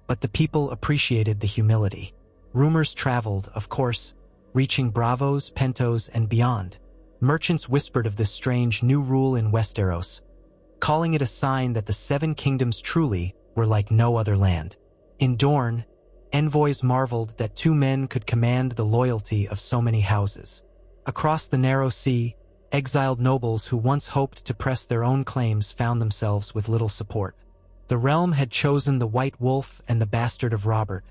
but the people appreciated the humility. Rumors traveled, of course, reaching Bravos, Pentos, and beyond. Merchants whispered of this strange new rule in Westeros, calling it a sign that the Seven Kingdoms truly were like no other land. In Dorne, envoys marveled that two men could command the loyalty of so many houses. Across the narrow sea, exiled nobles who once hoped to press their own claims found themselves with little support. The realm had chosen the White Wolf and the bastard of Robert,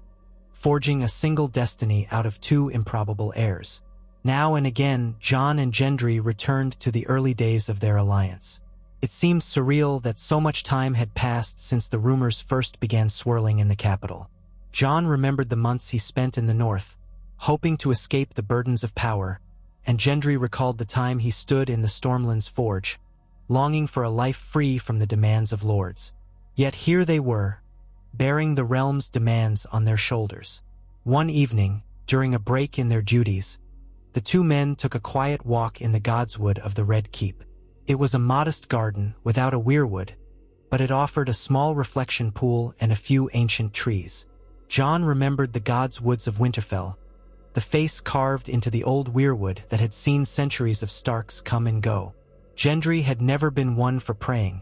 forging a single destiny out of two improbable heirs. Now and again, Jon and Gendry returned to the early days of their alliance. It seemed surreal that so much time had passed since the rumors first began swirling in the capital. Jon remembered the months he spent in the north, hoping to escape the burdens of power, and Gendry recalled the time he stood in the Stormland's forge, longing for a life free from the demands of lords. Yet here they were, bearing the realm's demands on their shoulders. One evening, during a break in their duties, the two men took a quiet walk in the godswood of the Red Keep. It was a modest garden without a weirwood, but it offered a small reflection pool and a few ancient trees. Jon remembered the godswoods of Winterfell, the face carved into the old weirwood that had seen centuries of Starks come and go. Gendry had never been one for praying,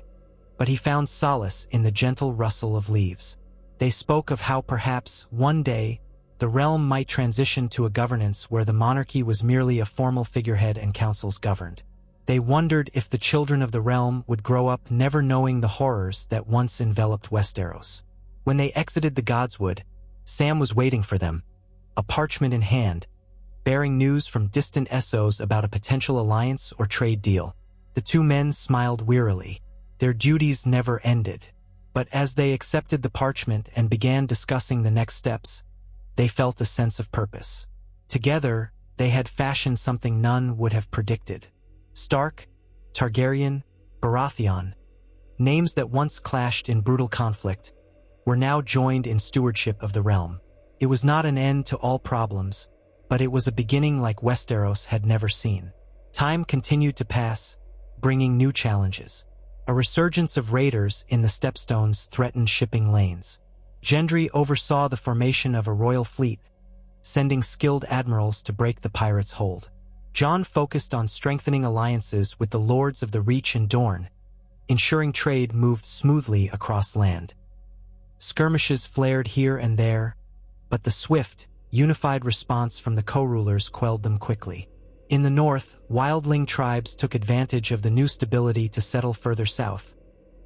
but he found solace in the gentle rustle of leaves. They spoke of how perhaps, one day, the realm might transition to a governance where the monarchy was merely a formal figurehead and councils governed. They wondered if the children of the realm would grow up never knowing the horrors that once enveloped Westeros. When they exited the godswood, Sam was waiting for them, a parchment in hand, bearing news from distant Essos about a potential alliance or trade deal. The two men smiled wearily. Their duties never ended. But as they accepted the parchment and began discussing the next steps, they felt a sense of purpose. Together, they had fashioned something none would have predicted. Stark, Targaryen, Baratheon, names that once clashed in brutal conflict, were now joined in stewardship of the realm. It was not an end to all problems, but it was a beginning like Westeros had never seen. Time continued to pass, bringing new challenges. A resurgence of raiders in the Stepstones threatened shipping lanes. Gendry oversaw the formation of a royal fleet, sending skilled admirals to break the pirates' hold. Jon focused on strengthening alliances with the lords of the Reach and Dorne, ensuring trade moved smoothly across land. Skirmishes flared here and there, but the swift, unified response from the co-rulers quelled them quickly. In the north, wildling tribes took advantage of the new stability to settle further south,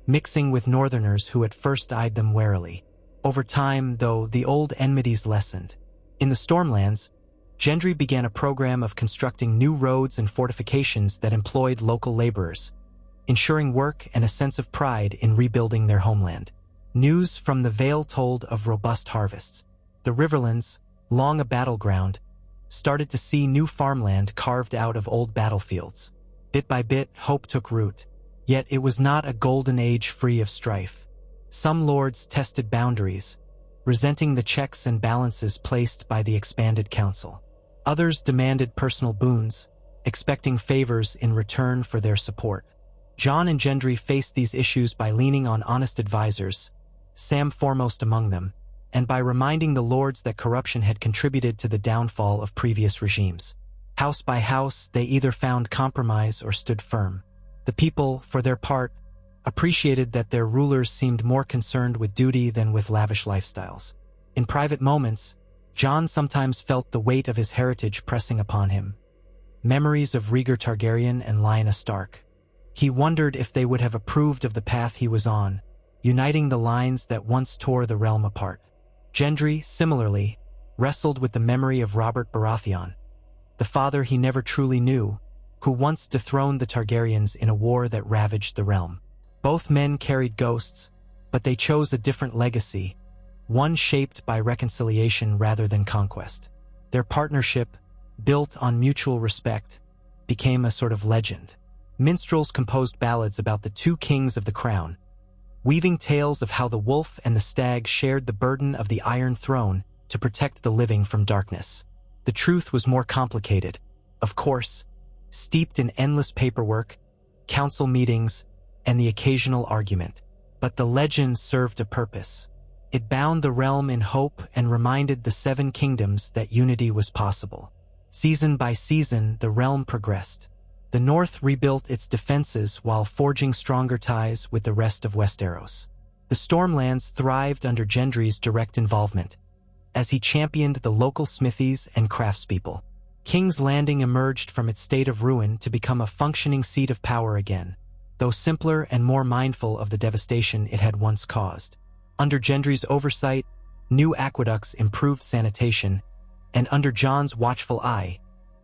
mixing with northerners who at first eyed them warily. Over time, though, the old enmities lessened. In the Stormlands, Gendry began a program of constructing new roads and fortifications that employed local laborers, ensuring work and a sense of pride in rebuilding their homeland. News from the Vale told of robust harvests. The Riverlands, long a battleground, started to see new farmland carved out of old battlefields. Bit by bit, hope took root. Yet it was not a golden age free of strife. Some lords tested boundaries, resenting the checks and balances placed by the expanded council. Others demanded personal boons, expecting favors in return for their support. Jon and Gendry faced these issues by leaning on honest advisors, Sam foremost among them, and by reminding the lords that corruption had contributed to the downfall of previous regimes. House by house, they either found compromise or stood firm. The people, for their part, appreciated that their rulers seemed more concerned with duty than with lavish lifestyles. In private moments, Jon sometimes felt the weight of his heritage pressing upon him. Memories of Rhaegar Targaryen and Lyanna Stark. He wondered if they would have approved of the path he was on, uniting the lines that once tore the realm apart. Gendry, similarly, wrestled with the memory of Robert Baratheon, the father he never truly knew, who once dethroned the Targaryens in a war that ravaged the realm. Both men carried ghosts, but they chose a different legacy, one shaped by reconciliation rather than conquest. Their partnership, built on mutual respect, became a sort of legend. Minstrels composed ballads about the two kings of the crown, weaving tales of how the wolf and the stag shared the burden of the Iron Throne to protect the living from darkness. The truth was more complicated, of course, steeped in endless paperwork, council meetings, and the occasional argument. But the legend served a purpose. It bound the realm in hope and reminded the Seven Kingdoms that unity was possible. Season by season, the realm progressed. The North rebuilt its defenses while forging stronger ties with the rest of Westeros. The Stormlands thrived under Gendry's direct involvement, as he championed the local smithies and craftspeople. King's Landing emerged from its state of ruin to become a functioning seat of power again, though simpler and more mindful of the devastation it had once caused. Under Gendry's oversight, new aqueducts improved sanitation, and under Jon's watchful eye,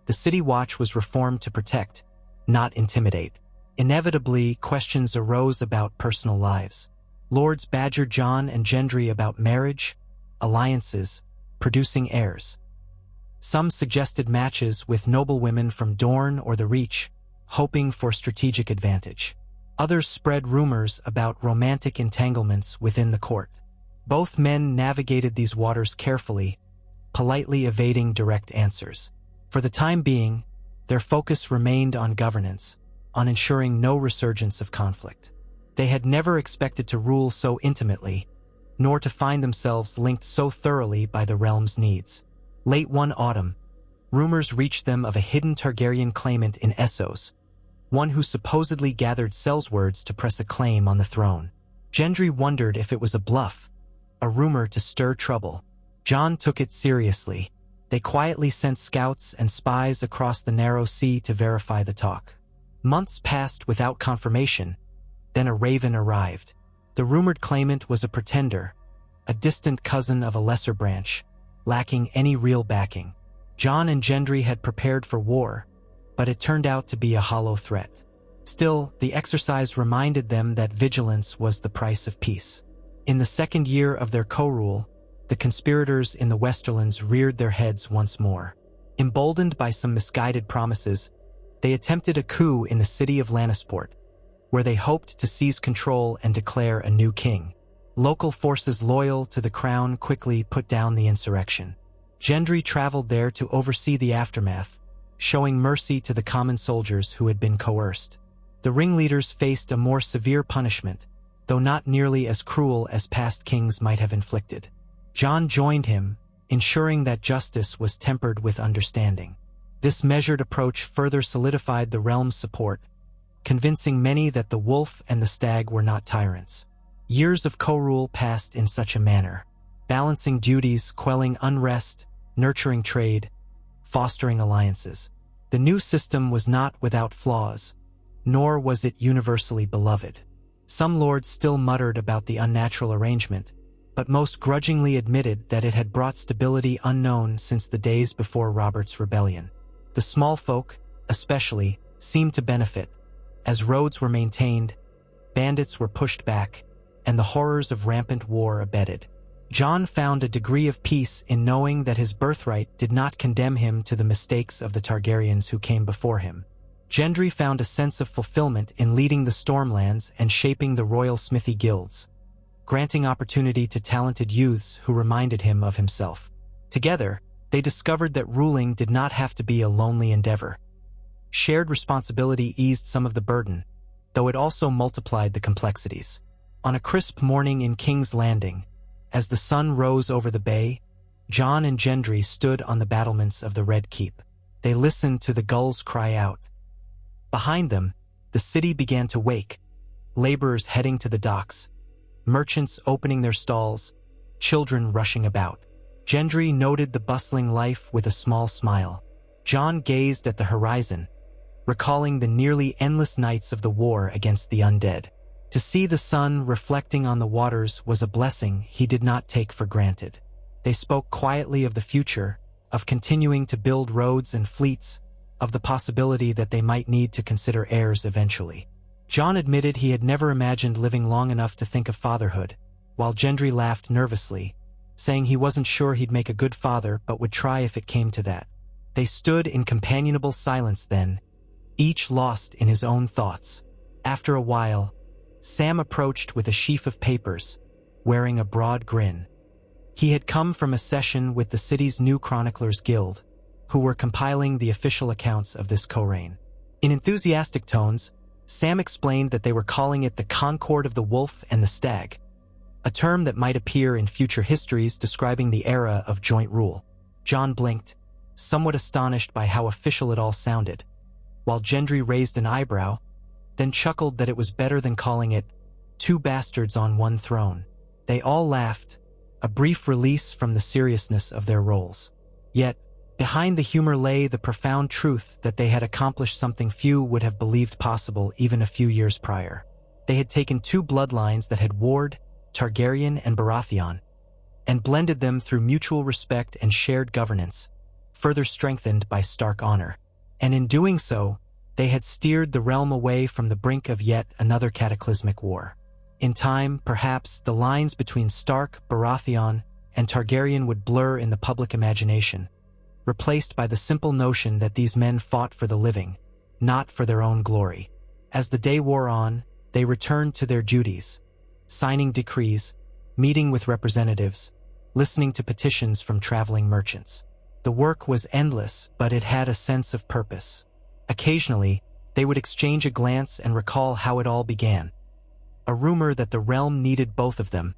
the City Watch was reformed to protect, not intimidate. Inevitably, questions arose about personal lives. Lords badgered Jon and Gendry about marriage, alliances, producing heirs. Some suggested matches with noblewomen from Dorne or the Reach, hoping for strategic advantage. Others spread rumors about romantic entanglements within the court. Both men navigated these waters carefully, politely evading direct answers. For the time being, their focus remained on governance, on ensuring no resurgence of conflict. They had never expected to rule so intimately, nor to find themselves linked so thoroughly by the realm's needs. Late one autumn, rumors reached them of a hidden Targaryen claimant in Essos, one who supposedly gathered sellswords to press a claim on the throne. Gendry wondered if it was a bluff, a rumor to stir trouble. Jon took it seriously. They quietly sent scouts and spies across the narrow sea to verify the talk. Months passed without confirmation. Then a raven arrived. The rumored claimant was a pretender, a distant cousin of a lesser branch, lacking any real backing. Jon and Gendry had prepared for war, but it turned out to be a hollow threat. Still, the exercise reminded them that vigilance was the price of peace. In the second year of their co-rule, the conspirators in the Westerlands reared their heads once more. Emboldened by some misguided promises, they attempted a coup in the city of Lannisport, where they hoped to seize control and declare a new king. Local forces loyal to the crown quickly put down the insurrection. Gendry traveled there to oversee the aftermath, showing mercy to the common soldiers who had been coerced. The ringleaders faced a more severe punishment, though not nearly as cruel as past kings might have inflicted. Jon joined him, ensuring that justice was tempered with understanding. This measured approach further solidified the realm's support, convincing many that the wolf and the stag were not tyrants. Years of co-rule passed in such a manner, balancing duties, quelling unrest, nurturing trade, fostering alliances. The new system was not without flaws, nor was it universally beloved. Some lords still muttered about the unnatural arrangement, but most grudgingly admitted that it had brought stability unknown since the days before Robert's rebellion. The small folk, especially, seemed to benefit. As roads were maintained, bandits were pushed back, and the horrors of rampant war abated. Jon found a degree of peace in knowing that his birthright did not condemn him to the mistakes of the Targaryens who came before him. Gendry found a sense of fulfillment in leading the Stormlands and shaping the royal smithy guilds, granting opportunity to talented youths who reminded him of himself. Together, they discovered that ruling did not have to be a lonely endeavor. Shared responsibility eased some of the burden, though it also multiplied the complexities. On a crisp morning in King's Landing, as the sun rose over the bay, Jon and Gendry stood on the battlements of the Red Keep. They listened to the gulls cry out. Behind them, the city began to wake, laborers heading to the docks, merchants opening their stalls, children rushing about. Gendry noted the bustling life with a small smile. Jon gazed at the horizon, recalling the nearly endless nights of the war against the undead. To see the sun reflecting on the waters was a blessing he did not take for granted. They spoke quietly of the future, of continuing to build roads and fleets, of the possibility that they might need to consider heirs eventually. Jon admitted he had never imagined living long enough to think of fatherhood, while Gendry laughed nervously, saying he wasn't sure he'd make a good father but would try if it came to that. They stood in companionable silence then, each lost in his own thoughts. After a while, Sam approached with a sheaf of papers, wearing a broad grin. He had come from a session with the city's new chroniclers guild, who were compiling the official accounts of this co-reign. In enthusiastic tones, Sam explained that they were calling it the Concord of the Wolf and the Stag, a term that might appear in future histories describing the era of joint rule. Jon blinked, somewhat astonished by how official it all sounded, while Gendry raised an eyebrow, then chuckled that it was better than calling it two bastards on one throne. They all laughed, a brief release from the seriousness of their roles. Yet, behind the humor lay the profound truth that they had accomplished something few would have believed possible even a few years prior. They had taken two bloodlines that had warred, Targaryen and Baratheon, and blended them through mutual respect and shared governance, further strengthened by stark honor. And in doing so, they had steered the realm away from the brink of yet another cataclysmic war. In time, perhaps, the lines between Stark, Baratheon, and Targaryen would blur in the public imagination, replaced by the simple notion that these men fought for the living, not for their own glory. As the day wore on, they returned to their duties, signing decrees, meeting with representatives, listening to petitions from traveling merchants. The work was endless, but it had a sense of purpose. Occasionally, they would exchange a glance and recall how it all began. A rumor that the realm needed both of them,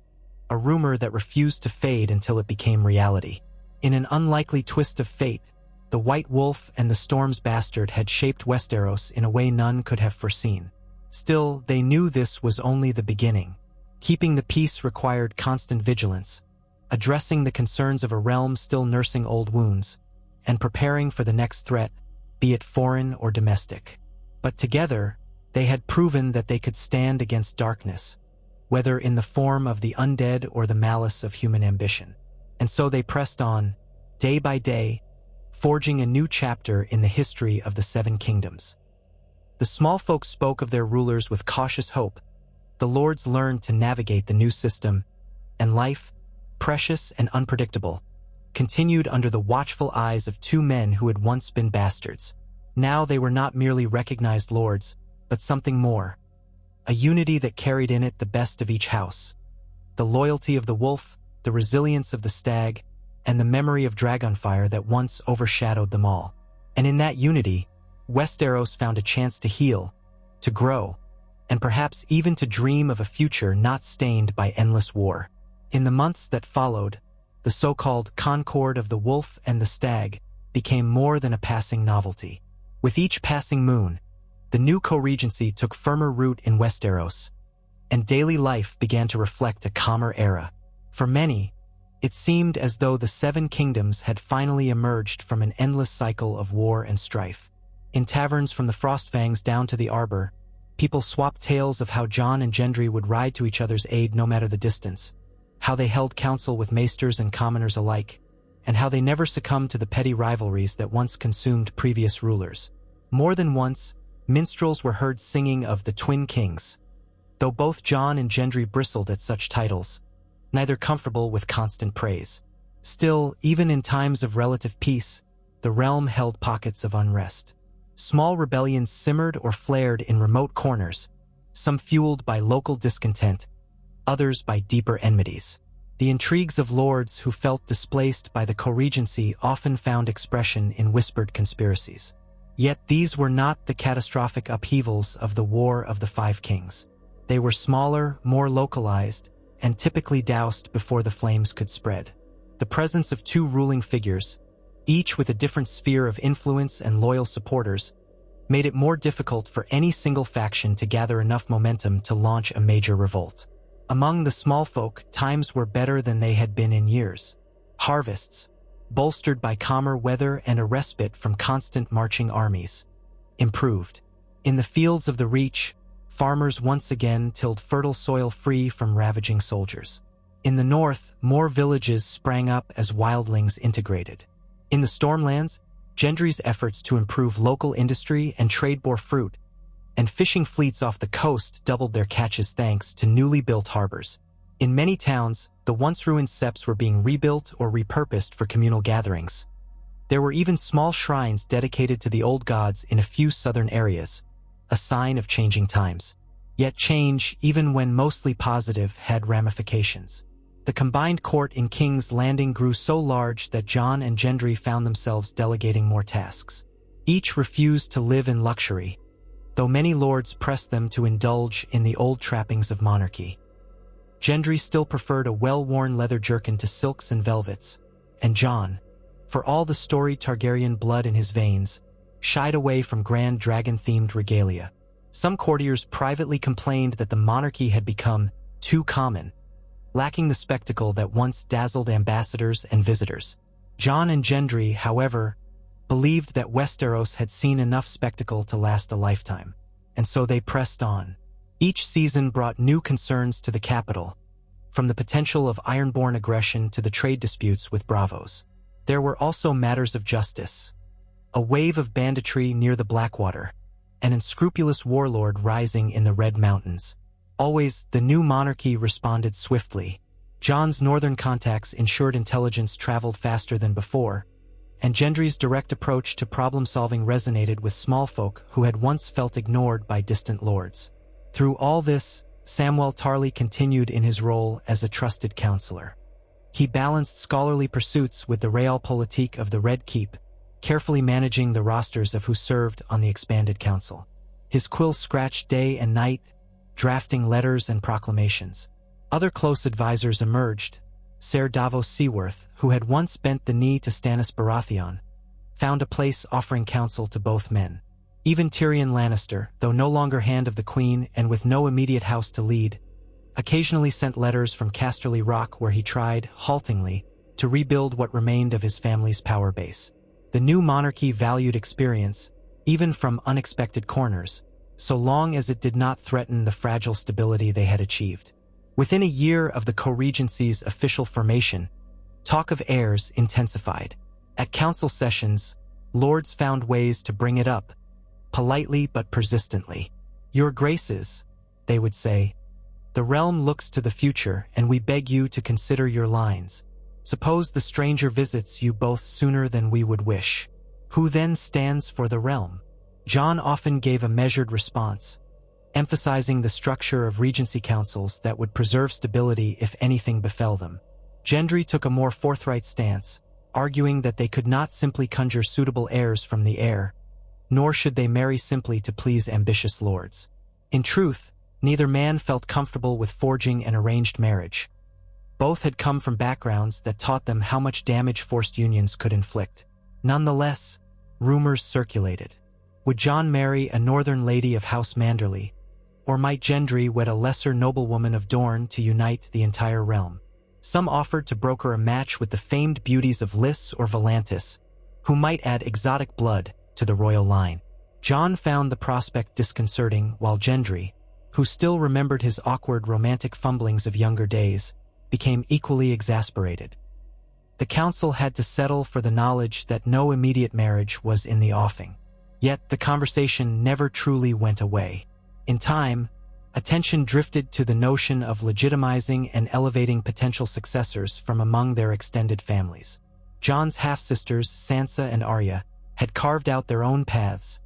a rumor that refused to fade until it became reality. In an unlikely twist of fate, the White Wolf and the Storm's Bastard had shaped Westeros in a way none could have foreseen. Still, they knew this was only the beginning. Keeping the peace required constant vigilance, addressing the concerns of a realm still nursing old wounds, and preparing for the next threat, be it foreign or domestic. But together, they had proven that they could stand against darkness, whether in the form of the undead or the malice of human ambition. And so they pressed on, day by day, forging a new chapter in the history of the Seven Kingdoms. The small folk spoke of their rulers with cautious hope. The lords learned to navigate the new system, and life, precious and unpredictable, continued under the watchful eyes of two men who had once been bastards. Now they were not merely recognized lords, but something more. A unity that carried in it the best of each house. The loyalty of the wolf, the resilience of the stag, and the memory of Dragonfire that once overshadowed them all. And in that unity, Westeros found a chance to heal, to grow, and perhaps even to dream of a future not stained by endless war. In the months that followed, the so-called Concord of the Wolf and the Stag became more than a passing novelty. With each passing moon, the new co-regency took firmer root in Westeros, and daily life began to reflect a calmer era. For many, it seemed as though the Seven Kingdoms had finally emerged from an endless cycle of war and strife. In taverns from the Frostfangs down to the Arbor, people swapped tales of how Jon and Gendry would ride to each other's aid no matter the distance, how they held counsel with maesters and commoners alike, and how they never succumbed to the petty rivalries that once consumed previous rulers. More than once, minstrels were heard singing of the Twin Kings, though both Jon and Gendry bristled at such titles, neither comfortable with constant praise. Still, even in times of relative peace, the realm held pockets of unrest. Small rebellions simmered or flared in remote corners, some fueled by local discontent, others by deeper enmities. The intrigues of lords who felt displaced by the co-regency often found expression in whispered conspiracies. Yet these were not the catastrophic upheavals of the War of the Five Kings. They were smaller, more localized, and typically doused before the flames could spread. The presence of two ruling figures, each with a different sphere of influence and loyal supporters, made it more difficult for any single faction to gather enough momentum to launch a major revolt. Among the small folk, times were better than they had been in years. Harvests, bolstered by calmer weather and a respite from constant marching armies, improved. In the fields of the Reach, farmers once again tilled fertile soil free from ravaging soldiers. In the north, more villages sprang up as wildlings integrated. In the Stormlands, Gendry's efforts to improve local industry and trade bore fruit, and fishing fleets off the coast doubled their catches thanks to newly built harbors. In many towns, the once ruined septs were being rebuilt or repurposed for communal gatherings. There were even small shrines dedicated to the old gods in a few southern areas, a sign of changing times. Yet change, even when mostly positive, had ramifications. The combined court in King's Landing grew so large that Jon and Gendry found themselves delegating more tasks. Each refused to live in luxury, though many lords pressed them to indulge in the old trappings of monarchy. Gendry still preferred a well-worn leather jerkin to silks and velvets, and Jon, for all the storied Targaryen blood in his veins, shied away from grand dragon-themed regalia. Some courtiers privately complained that the monarchy had become too common, lacking the spectacle that once dazzled ambassadors and visitors. Jon and Gendry, however, believed that Westeros had seen enough spectacle to last a lifetime, and so they pressed on. Each season brought new concerns to the capital, from the potential of Ironborn aggression to the trade disputes with Bravos. There were also matters of justice, a wave of banditry near the Blackwater, an unscrupulous warlord rising in the Red Mountains. Always, the new monarchy responded swiftly. Jon's northern contacts ensured intelligence traveled faster than before, and Gendry's direct approach to problem-solving resonated with small folk who had once felt ignored by distant lords. Through all this, Samwell Tarly continued in his role as a trusted counselor. He balanced scholarly pursuits with the realpolitik of the Red Keep, carefully managing the rosters of who served on the expanded council. His quill scratched day and night, drafting letters and proclamations. Other close advisors emerged. Ser Davos Seaworth, who had once bent the knee to Stannis Baratheon, found a place offering counsel to both men. Even Tyrion Lannister, though no longer Hand of the Queen and with no immediate house to lead, occasionally sent letters from Casterly Rock where he tried, haltingly, to rebuild what remained of his family's power base. The new monarchy valued experience, even from unexpected corners, so long as it did not threaten the fragile stability they had achieved. Within a year of the co-regency's official formation, talk of heirs intensified. At council sessions, lords found ways to bring it up, politely but persistently. "Your Graces," they would say, "the realm looks to the future, and we beg you to consider your lines. Suppose the stranger visits you both sooner than we would wish. Who then stands for the realm?" Jon often gave a measured response, emphasizing the structure of regency councils that would preserve stability if anything befell them. Gendry took a more forthright stance, arguing that they could not simply conjure suitable heirs from the air, nor should they marry simply to please ambitious lords. In truth, neither man felt comfortable with forging an arranged marriage. Both had come from backgrounds that taught them how much damage forced unions could inflict. Nonetheless, rumors circulated. Would Jon marry a northern lady of House Manderly, or might Gendry wed a lesser noblewoman of Dorne to unite the entire realm? Some offered to broker a match with the famed beauties of Lys or Volantis, who might add exotic blood to the royal line. Jon found the prospect disconcerting, while Gendry, who still remembered his awkward romantic fumblings of younger days, became equally exasperated. The council had to settle for the knowledge that no immediate marriage was in the offing. Yet the conversation never truly went away. In time, attention drifted to the notion of legitimizing and elevating potential successors from among their extended families. Jon's half-sisters, Sansa and Arya, had carved out their own paths,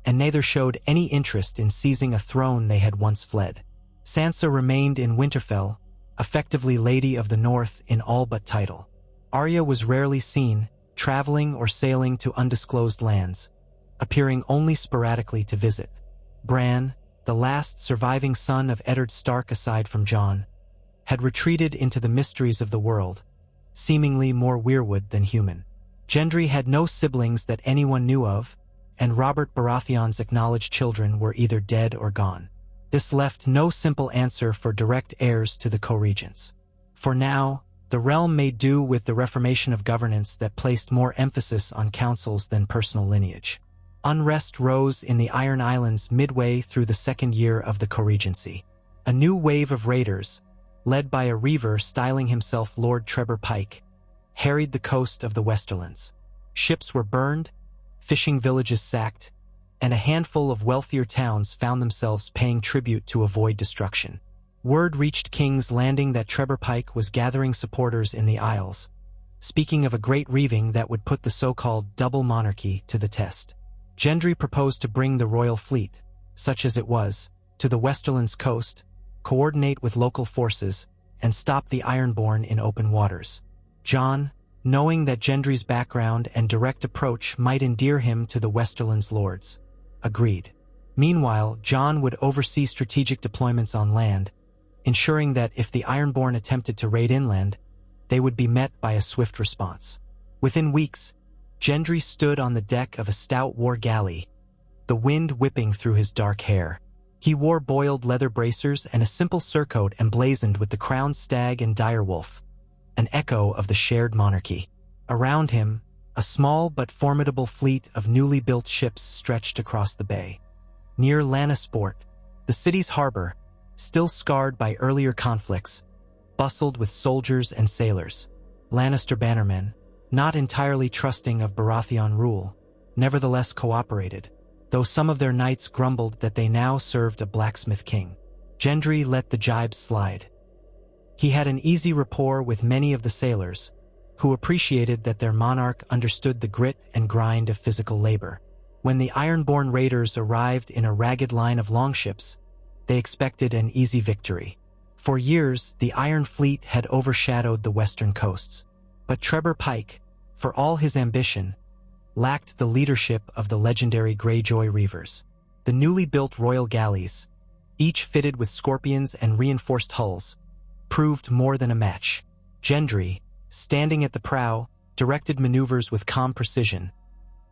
and neither showed any interest in seizing a throne they had once fled. Sansa remained in Winterfell, effectively Lady of the North in all but title. Arya was rarely seen, traveling or sailing to undisclosed lands, appearing only sporadically to visit. Bran, the last surviving son of Eddard Stark aside from Jon, had retreated into the mysteries of the world, seemingly more weirwood than human. Gendry had no siblings that anyone knew of, and Robert Baratheon's acknowledged children were either dead or gone. This left no simple answer for direct heirs to the co-regents. For now, the realm made do with the reformation of governance that placed more emphasis on councils than personal lineage. Unrest rose in the Iron Islands midway through the second year of the co-regency. A new wave of raiders, led by a reaver styling himself Lord Trevor Pike, harried the coast of the Westerlands. Ships were burned, fishing villages sacked, and a handful of wealthier towns found themselves paying tribute to avoid destruction. Word reached King's Landing that Trevor Pike was gathering supporters in the Isles, speaking of a great reaving that would put the so-called double monarchy to the test. Gendry proposed to bring the royal fleet, such as it was, to the Westerlands coast, coordinate with local forces, and stop the Ironborn in open waters. Jon, knowing that Gendry's background and direct approach might endear him to the Westerlands lords, agreed. Meanwhile, Jon would oversee strategic deployments on land, ensuring that if the Ironborn attempted to raid inland, they would be met by a swift response. Within weeks, Gendry stood on the deck of a stout war galley, the wind whipping through his dark hair. He wore boiled leather bracers and a simple surcoat emblazoned with the crowned stag and direwolf, an echo of the shared monarchy. Around him, a small but formidable fleet of newly built ships stretched across the bay. Near Lannisport, the city's harbor, still scarred by earlier conflicts, bustled with soldiers and sailors. Lannister bannermen, not entirely trusting of Baratheon rule, nevertheless cooperated, though some of their knights grumbled that they now served a blacksmith king. Gendry let the jibes slide. He had an easy rapport with many of the sailors, who appreciated that their monarch understood the grit and grind of physical labor. When the Ironborn raiders arrived in a ragged line of longships, they expected an easy victory. For years, the Iron Fleet had overshadowed the western coasts. But Trevor Pike, for all his ambition, lacked the leadership of the legendary Greyjoy Reavers. The newly built royal galleys, each fitted with scorpions and reinforced hulls, proved more than a match. Gendry, standing at the prow, directed maneuvers with calm precision,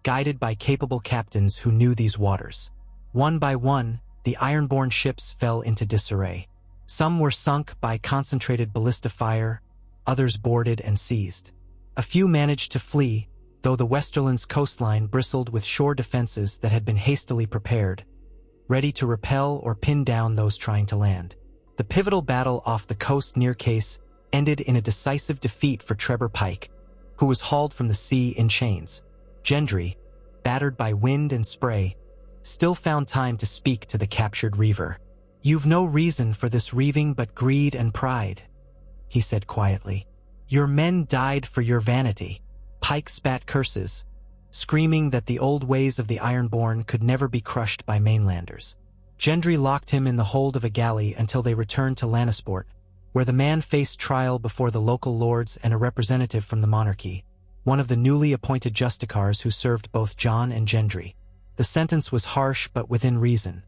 guided by capable captains who knew these waters. One by one, the Ironborn ships fell into disarray. Some were sunk by concentrated ballista fire, others boarded and seized. A few managed to flee, though the Westerlands coastline bristled with shore defenses that had been hastily prepared, ready to repel or pin down those trying to land. The pivotal battle off the coast near Case ended in a decisive defeat for Trevor Pike, who was hauled from the sea in chains. Gendry, battered by wind and spray, still found time to speak to the captured reaver. "You've no reason for this reaving but greed and pride," he said quietly. "Your men died for your vanity." Pike spat curses, screaming that the old ways of the Ironborn could never be crushed by mainlanders. Gendry locked him in the hold of a galley until they returned to Lannisport, where the man faced trial before the local lords and a representative from the monarchy, one of the newly appointed justicars who served both Jon and Gendry. The sentence was harsh but within reason.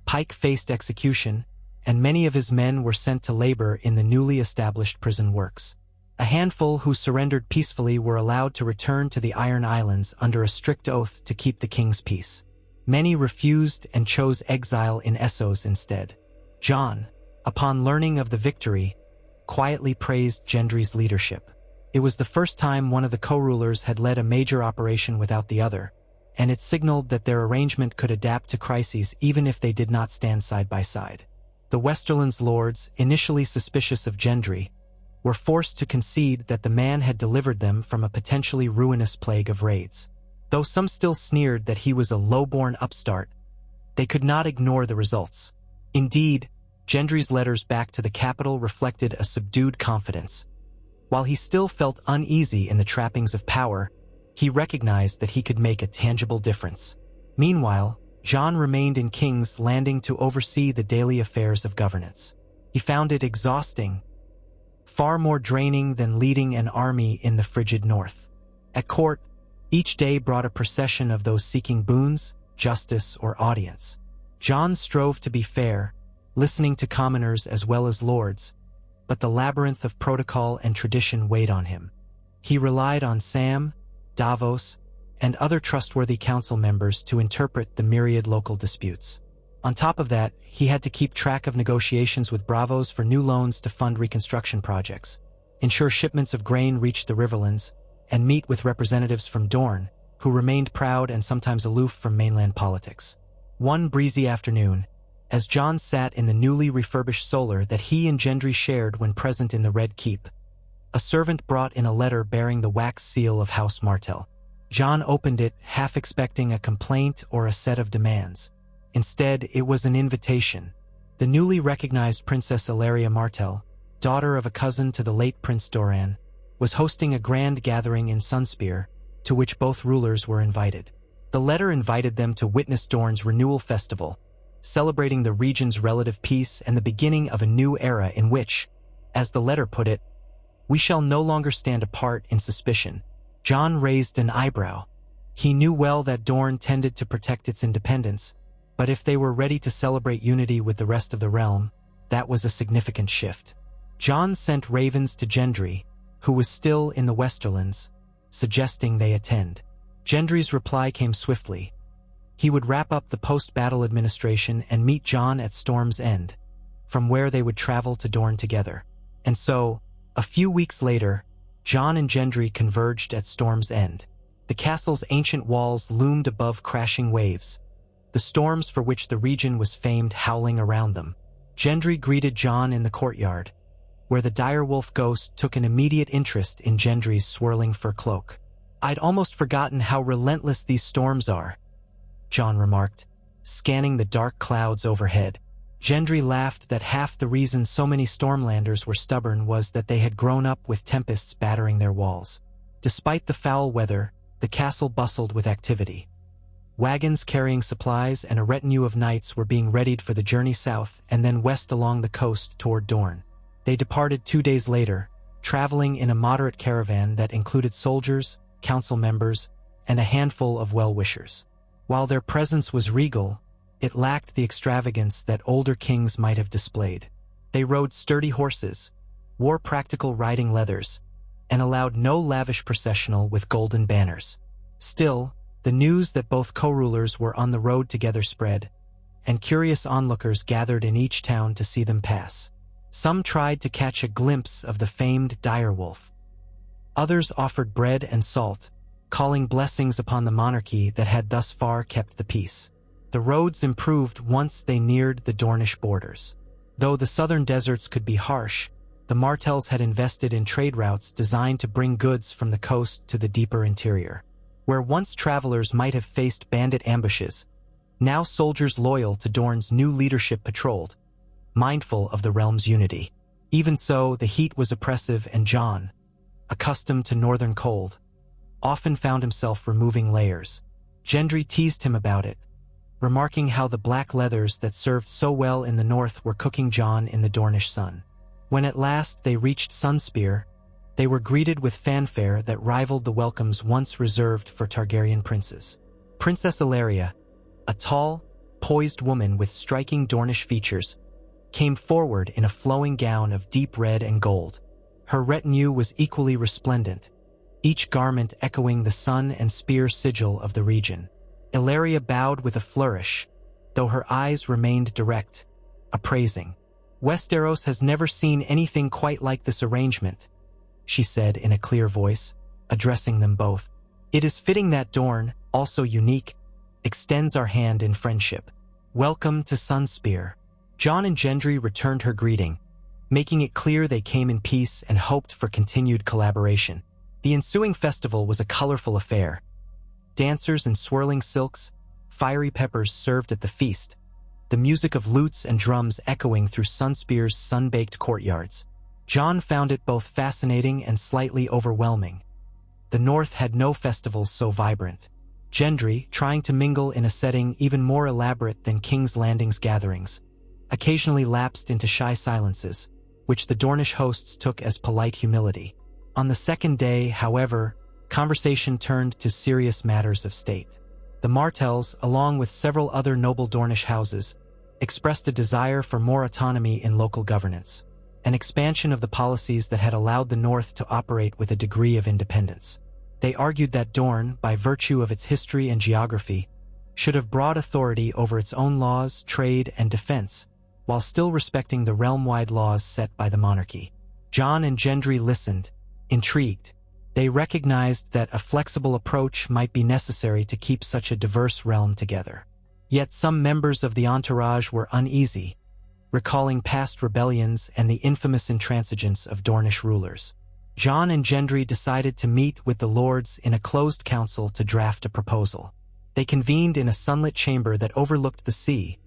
Pike faced execution, and many of his men were sent to labor in the newly established prison works. A handful who surrendered peacefully were allowed to return to the Iron Islands under a strict oath to keep the king's peace. Many refused and chose exile in Essos instead. Jon, upon learning of the victory, quietly praised Gendry's leadership. It was the first time one of the co-rulers had led a major operation without the other, and it signaled that their arrangement could adapt to crises even if they did not stand side by side. The Westerland's lords, initially suspicious of Gendry, were forced to concede that the man had delivered them from a potentially ruinous plague of raids. Though some still sneered that he was a low-born upstart, they could not ignore the results. Indeed, Gendry's letters back to the capital reflected a subdued confidence. While he still felt uneasy in the trappings of power, he recognized that he could make a tangible difference. Meanwhile, Jon remained in King's Landing to oversee the daily affairs of governance. He found it exhausting, far more draining than leading an army in the frigid north. At court, each day brought a procession of those seeking boons, justice, or audience. Jon strove to be fair, listening to commoners as well as lords, but the labyrinth of protocol and tradition weighed on him. He relied on Sam, Davos, and other trustworthy council members to interpret the myriad local disputes. On top of that, he had to keep track of negotiations with Bravos for new loans to fund reconstruction projects, ensure shipments of grain reached the Riverlands, and meet with representatives from Dorne, who remained proud and sometimes aloof from mainland politics. One breezy afternoon, as Jon sat in the newly refurbished solar that he and Gendry shared when present in the Red Keep, a servant brought in a letter bearing the wax seal of House Martell. Jon opened it, half expecting a complaint or a set of demands. Instead, it was an invitation. The newly recognized Princess Illyria Martell, daughter of a cousin to the late Prince Doran, was hosting a grand gathering in Sunspear, to which both rulers were invited. The letter invited them to witness Dorne's renewal festival, celebrating the region's relative peace and the beginning of a new era in which, as the letter put it, "We shall no longer stand apart in suspicion." Jon raised an eyebrow. He knew well that Dorne tended to protect its independence, but if they were ready to celebrate unity with the rest of the realm, that was a significant shift. Jon sent ravens to Gendry, who was still in the Westerlands, suggesting they attend. Gendry's reply came swiftly. He would wrap up the post-battle administration and meet Jon at Storm's End, from where they would travel to Dorne together. And so, a few weeks later, Jon and Gendry converged at Storm's End. The castle's ancient walls loomed above crashing waves, the storms for which the region was famed howling around them. Gendry greeted Jon in the courtyard, where the direwolf ghost took an immediate interest in Gendry's swirling fur cloak. "I'd almost forgotten how relentless these storms are," Jon remarked, scanning the dark clouds overhead. Gendry laughed that half the reason so many Stormlanders were stubborn was that they had grown up with tempests battering their walls. Despite the foul weather, the castle bustled with activity. Wagons carrying supplies and a retinue of knights were being readied for the journey south and then west along the coast toward Dorne. They departed 2 days later, traveling in a moderate caravan that included soldiers, council members, and a handful of well-wishers. While their presence was regal, it lacked the extravagance that older kings might have displayed. They rode sturdy horses, wore practical riding leathers, and allowed no lavish processional with golden banners. Still, the news that both co-rulers were on the road together spread, and curious onlookers gathered in each town to see them pass. Some tried to catch a glimpse of the famed direwolf. Others offered bread and salt, calling blessings upon the monarchy that had thus far kept the peace. The roads improved once they neared the Dornish borders. Though the southern deserts could be harsh, the Martells had invested in trade routes designed to bring goods from the coast to the deeper interior. Where once travelers might have faced bandit ambushes, now soldiers loyal to Dorne's new leadership patrolled, mindful of the realm's unity. Even so, the heat was oppressive, and Jon, accustomed to northern cold, often found himself removing layers. Gendry teased him about it, remarking how the black leathers that served so well in the north were cooking Jon in the Dornish sun. When at last they reached Sunspear, they were greeted with fanfare that rivaled the welcomes once reserved for Targaryen princes. Princess Illyria, a tall, poised woman with striking Dornish features, came forward in a flowing gown of deep red and gold. Her retinue was equally resplendent, each garment echoing the sun and spear sigil of the region. Illyria bowed with a flourish, though her eyes remained direct, appraising. "Westeros has never seen anything quite like this arrangement," she said in a clear voice, addressing them both. It is fitting that Dorne, also unique, extends our hand in friendship. Welcome to Sunspear. Jon and Gendry returned her greeting, making it clear they came in peace and hoped for continued collaboration. The ensuing festival was a colorful affair. Dancers in swirling silks, fiery peppers served at the feast, the music of lutes and drums echoing through Sunspear's sun-baked courtyards. Jon found it both fascinating and slightly overwhelming. The North had no festivals so vibrant. Gendry, trying to mingle in a setting even more elaborate than King's Landing's gatherings, occasionally lapsed into shy silences, which the Dornish hosts took as polite humility. On the second day, however, conversation turned to serious matters of state. The Martells, along with several other noble Dornish houses, expressed a desire for more autonomy in local governance, an expansion of the policies that had allowed the North to operate with a degree of independence. They argued that Dorne, by virtue of its history and geography, should have broad authority over its own laws, trade, and defense, while still respecting the realm-wide laws set by the monarchy. Jon and Gendry listened, intrigued. They recognized that a flexible approach might be necessary to keep such a diverse realm together. Yet some members of the entourage were uneasy, recalling past rebellions and the infamous intransigence of Dornish rulers. Jon and Gendry decided to meet with the lords in a closed council to draft a proposal. They convened in a sunlit chamber that overlooked the sea,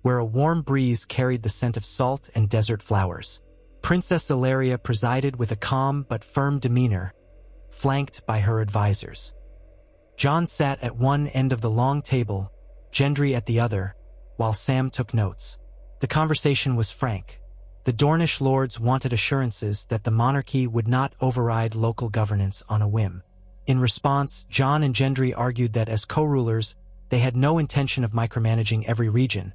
where a warm breeze carried the scent of salt and desert flowers. Princess Illyria presided with a calm but firm demeanor, flanked by her advisors. Jon sat at one end of the long table, Gendry at the other, while Sam took notes. The conversation was frank. The Dornish lords wanted assurances that the monarchy would not override local governance on a whim. In response, Jon and Gendry argued that as co-rulers, they had no intention of micromanaging every region,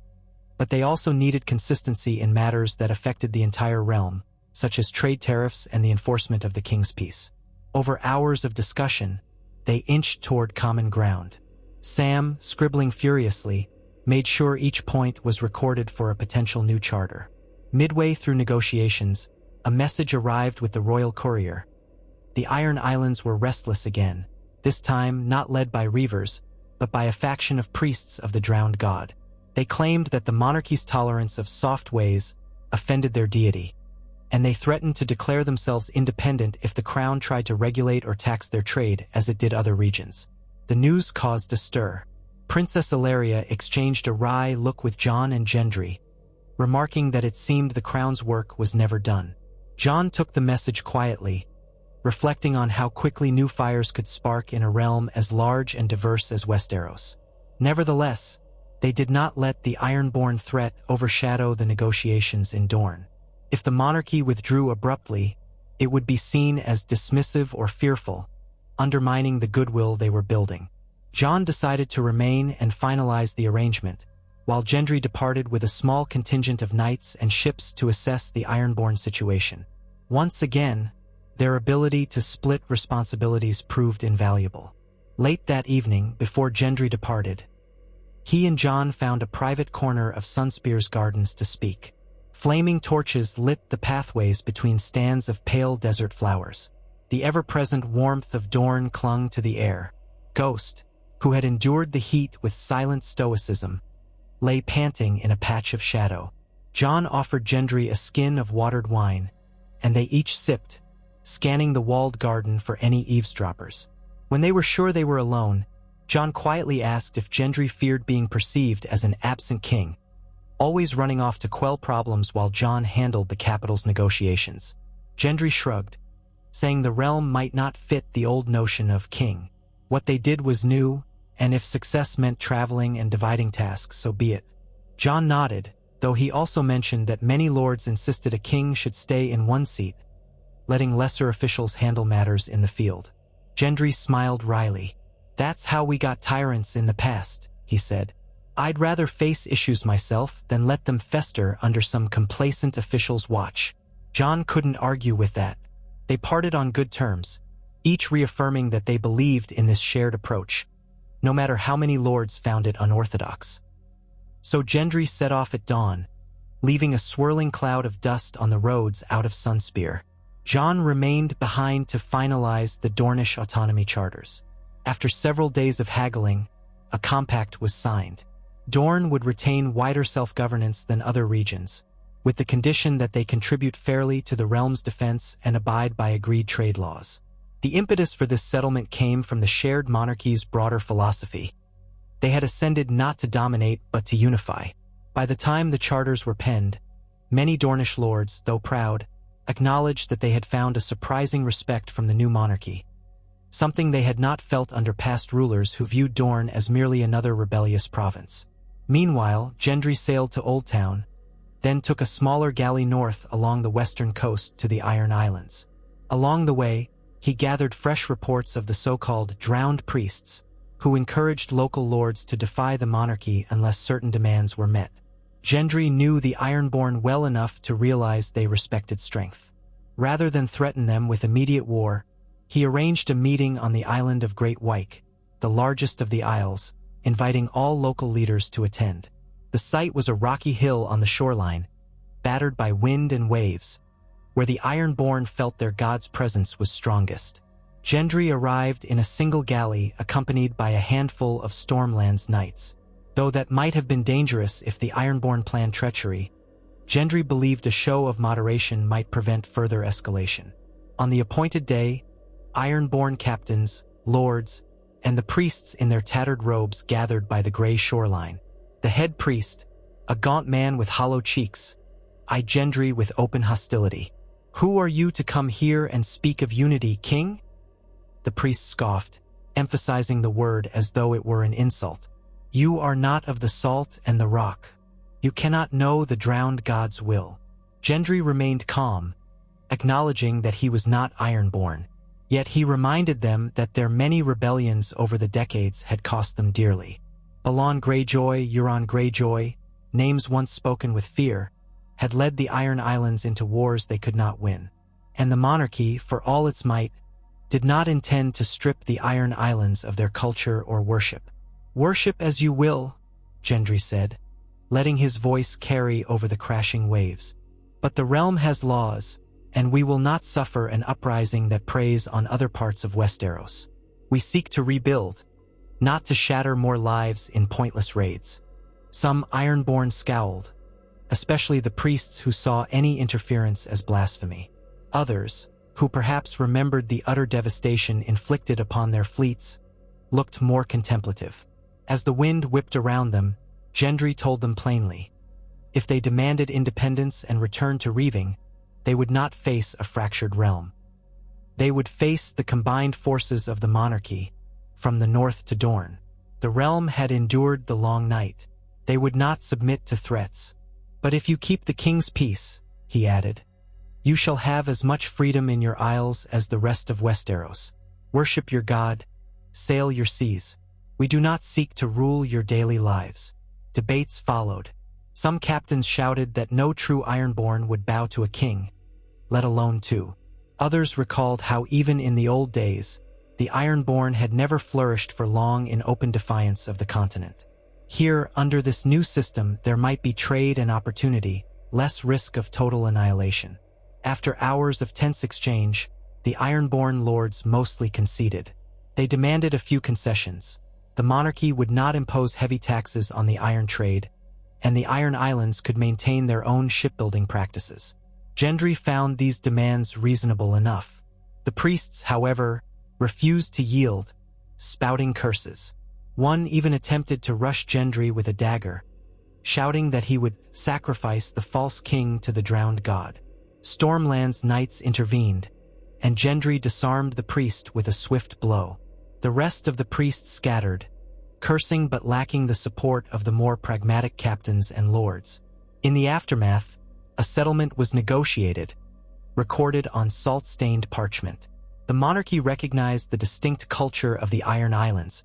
but they also needed consistency in matters that affected the entire realm, such as trade tariffs and the enforcement of the king's peace. Over hours of discussion, they inched toward common ground. Sam, scribbling furiously, made sure each point was recorded for a potential new charter. Midway through negotiations, a message arrived with the royal courier. The Iron Islands were restless again, this time not led by reavers, but by a faction of priests of the drowned god. They claimed that the monarchy's tolerance of soft ways offended their deity, and they threatened to declare themselves independent if the crown tried to regulate or tax their trade as it did other regions. The news caused a stir. Princess Illyria exchanged a wry look with Jon and Gendry, remarking that it seemed the crown's work was never done. Jon took the message quietly, reflecting on how quickly new fires could spark in a realm as large and diverse as Westeros. Nevertheless, they did not let the Ironborn threat overshadow the negotiations in Dorne. If the monarchy withdrew abruptly, it would be seen as dismissive or fearful, undermining the goodwill they were building. Jon decided to remain and finalize the arrangement, while Gendry departed with a small contingent of knights and ships to assess the Ironborn situation. Once again, their ability to split responsibilities proved invaluable. Late that evening, before Gendry departed, he and Jon found a private corner of Sunspear's gardens to speak. Flaming torches lit the pathways between stands of pale desert flowers. The ever-present warmth of Dorne clung to the air. Ghost, who had endured the heat with silent stoicism, lay panting in a patch of shadow. Jon offered Gendry a skin of watered wine, and they each sipped, scanning the walled garden for any eavesdroppers. When they were sure they were alone, Jon quietly asked if Gendry feared being perceived as an absent king, always running off to quell problems while Jon handled the capital's negotiations. Gendry shrugged, saying the realm might not fit the old notion of king. What they did was new, and if success meant traveling and dividing tasks, so be it. Jon nodded, though he also mentioned that many lords insisted a king should stay in one seat, letting lesser officials handle matters in the field. Gendry smiled wryly. "That's how we got tyrants in the past," he said. "I'd rather face issues myself than let them fester under some complacent official's watch." Jon couldn't argue with that. They parted on good terms, each reaffirming that they believed in this shared approach, no matter how many lords found it unorthodox. So Gendry set off at dawn, leaving a swirling cloud of dust on the roads out of Sunspear. Jon remained behind to finalize the Dornish autonomy charters. After several days of haggling, a compact was signed. Dorne would retain wider self-governance than other regions, with the condition that they contribute fairly to the realm's defense and abide by agreed trade laws. The impetus for this settlement came from the shared monarchy's broader philosophy. They had ascended not to dominate but to unify. By the time the charters were penned, many Dornish lords, though proud, acknowledged that they had found a surprising respect from the new monarchy, something they had not felt under past rulers who viewed Dorne as merely another rebellious province. Meanwhile, Gendry sailed to Old Town, then took a smaller galley north along the western coast to the Iron Islands. Along the way, he gathered fresh reports of the so-called drowned priests, who encouraged local lords to defy the monarchy unless certain demands were met. Gendry knew the Ironborn well enough to realize they respected strength. Rather than threaten them with immediate war, he arranged a meeting on the island of Great Wyke, the largest of the isles, inviting all local leaders to attend. The site was a rocky hill on the shoreline, battered by wind and waves, where the Ironborn felt their god's presence was strongest. Gendry arrived in a single galley accompanied by a handful of Stormland's knights. Though that might have been dangerous if the Ironborn planned treachery, Gendry believed a show of moderation might prevent further escalation. On the appointed day, Ironborn captains, lords, and the priests in their tattered robes gathered by the gray shoreline. The head priest, a gaunt man with hollow cheeks, eyed Gendry with open hostility. "Who are you to come here and speak of unity, king?" The priest scoffed, emphasizing the word as though it were an insult. "You are not of the salt and the rock. You cannot know the drowned god's will." Gendry remained calm, acknowledging that he was not Ironborn. Yet he reminded them that their many rebellions over the decades had cost them dearly. Balon Greyjoy, Euron Greyjoy, names once spoken with fear, had led the Iron Islands into wars they could not win. And the monarchy, for all its might, did not intend to strip the Iron Islands of their culture or worship. "Worship as you will," Gendry said, letting his voice carry over the crashing waves. "But the realm has laws, and we will not suffer an uprising that preys on other parts of Westeros. We seek to rebuild, not to shatter more lives in pointless raids." Some Ironborn scowled, especially the priests who saw any interference as blasphemy. Others, who perhaps remembered the utter devastation inflicted upon their fleets, looked more contemplative. As the wind whipped around them, Gendry told them plainly, if they demanded independence and returned to Reaving, they would not face a fractured realm. They would face the combined forces of the monarchy, from the north to Dorne. The realm had endured the long night. They would not submit to threats. "But if you keep the king's peace," he added, "you shall have as much freedom in your isles as the rest of Westeros. Worship your god, sail your seas. We do not seek to rule your daily lives." Debates followed. Some captains shouted that no true Ironborn would bow to a king, let alone two. Others recalled how even in the old days, the Ironborn had never flourished for long in open defiance of the continent. Here, under this new system, there might be trade and opportunity, less risk of total annihilation. After hours of tense exchange, the Ironborn lords mostly conceded. They demanded a few concessions. The monarchy would not impose heavy taxes on the iron trade, and the Iron Islands could maintain their own shipbuilding practices. Gendry found these demands reasonable enough. The priests, however, refused to yield, spouting curses. One even attempted to rush Gendry with a dagger, shouting that he would sacrifice the false king to the drowned god. Stormland's knights intervened, and Gendry disarmed the priest with a swift blow. The rest of the priests scattered, cursing but lacking the support of the more pragmatic captains and lords. In the aftermath, a settlement was negotiated, recorded on salt-stained parchment. The monarchy recognized the distinct culture of the Iron Islands,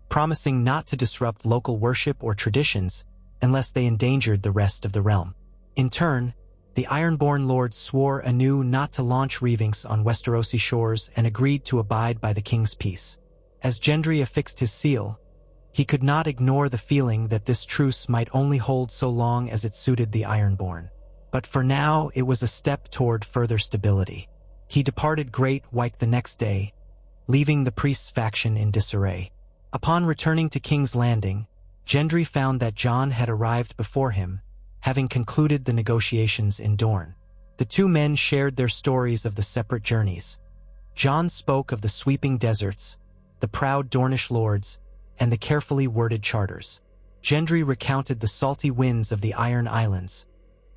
promising not to disrupt local worship or traditions unless they endangered the rest of the realm. In turn, the Ironborn lords swore anew not to launch reavings on Westerosi shores and agreed to abide by the king's peace. As Gendry affixed his seal, he could not ignore the feeling that this truce might only hold so long as it suited the Ironborn. But for now, it was a step toward further stability. He departed Great Wyke the next day, leaving the priests' faction in disarray. Upon returning to King's Landing, Gendry found that Jon had arrived before him, having concluded the negotiations in Dorne. The two men shared their stories of the separate journeys. Jon spoke of the sweeping deserts, the proud Dornish lords, and the carefully worded charters. Gendry recounted the salty winds of the Iron Islands,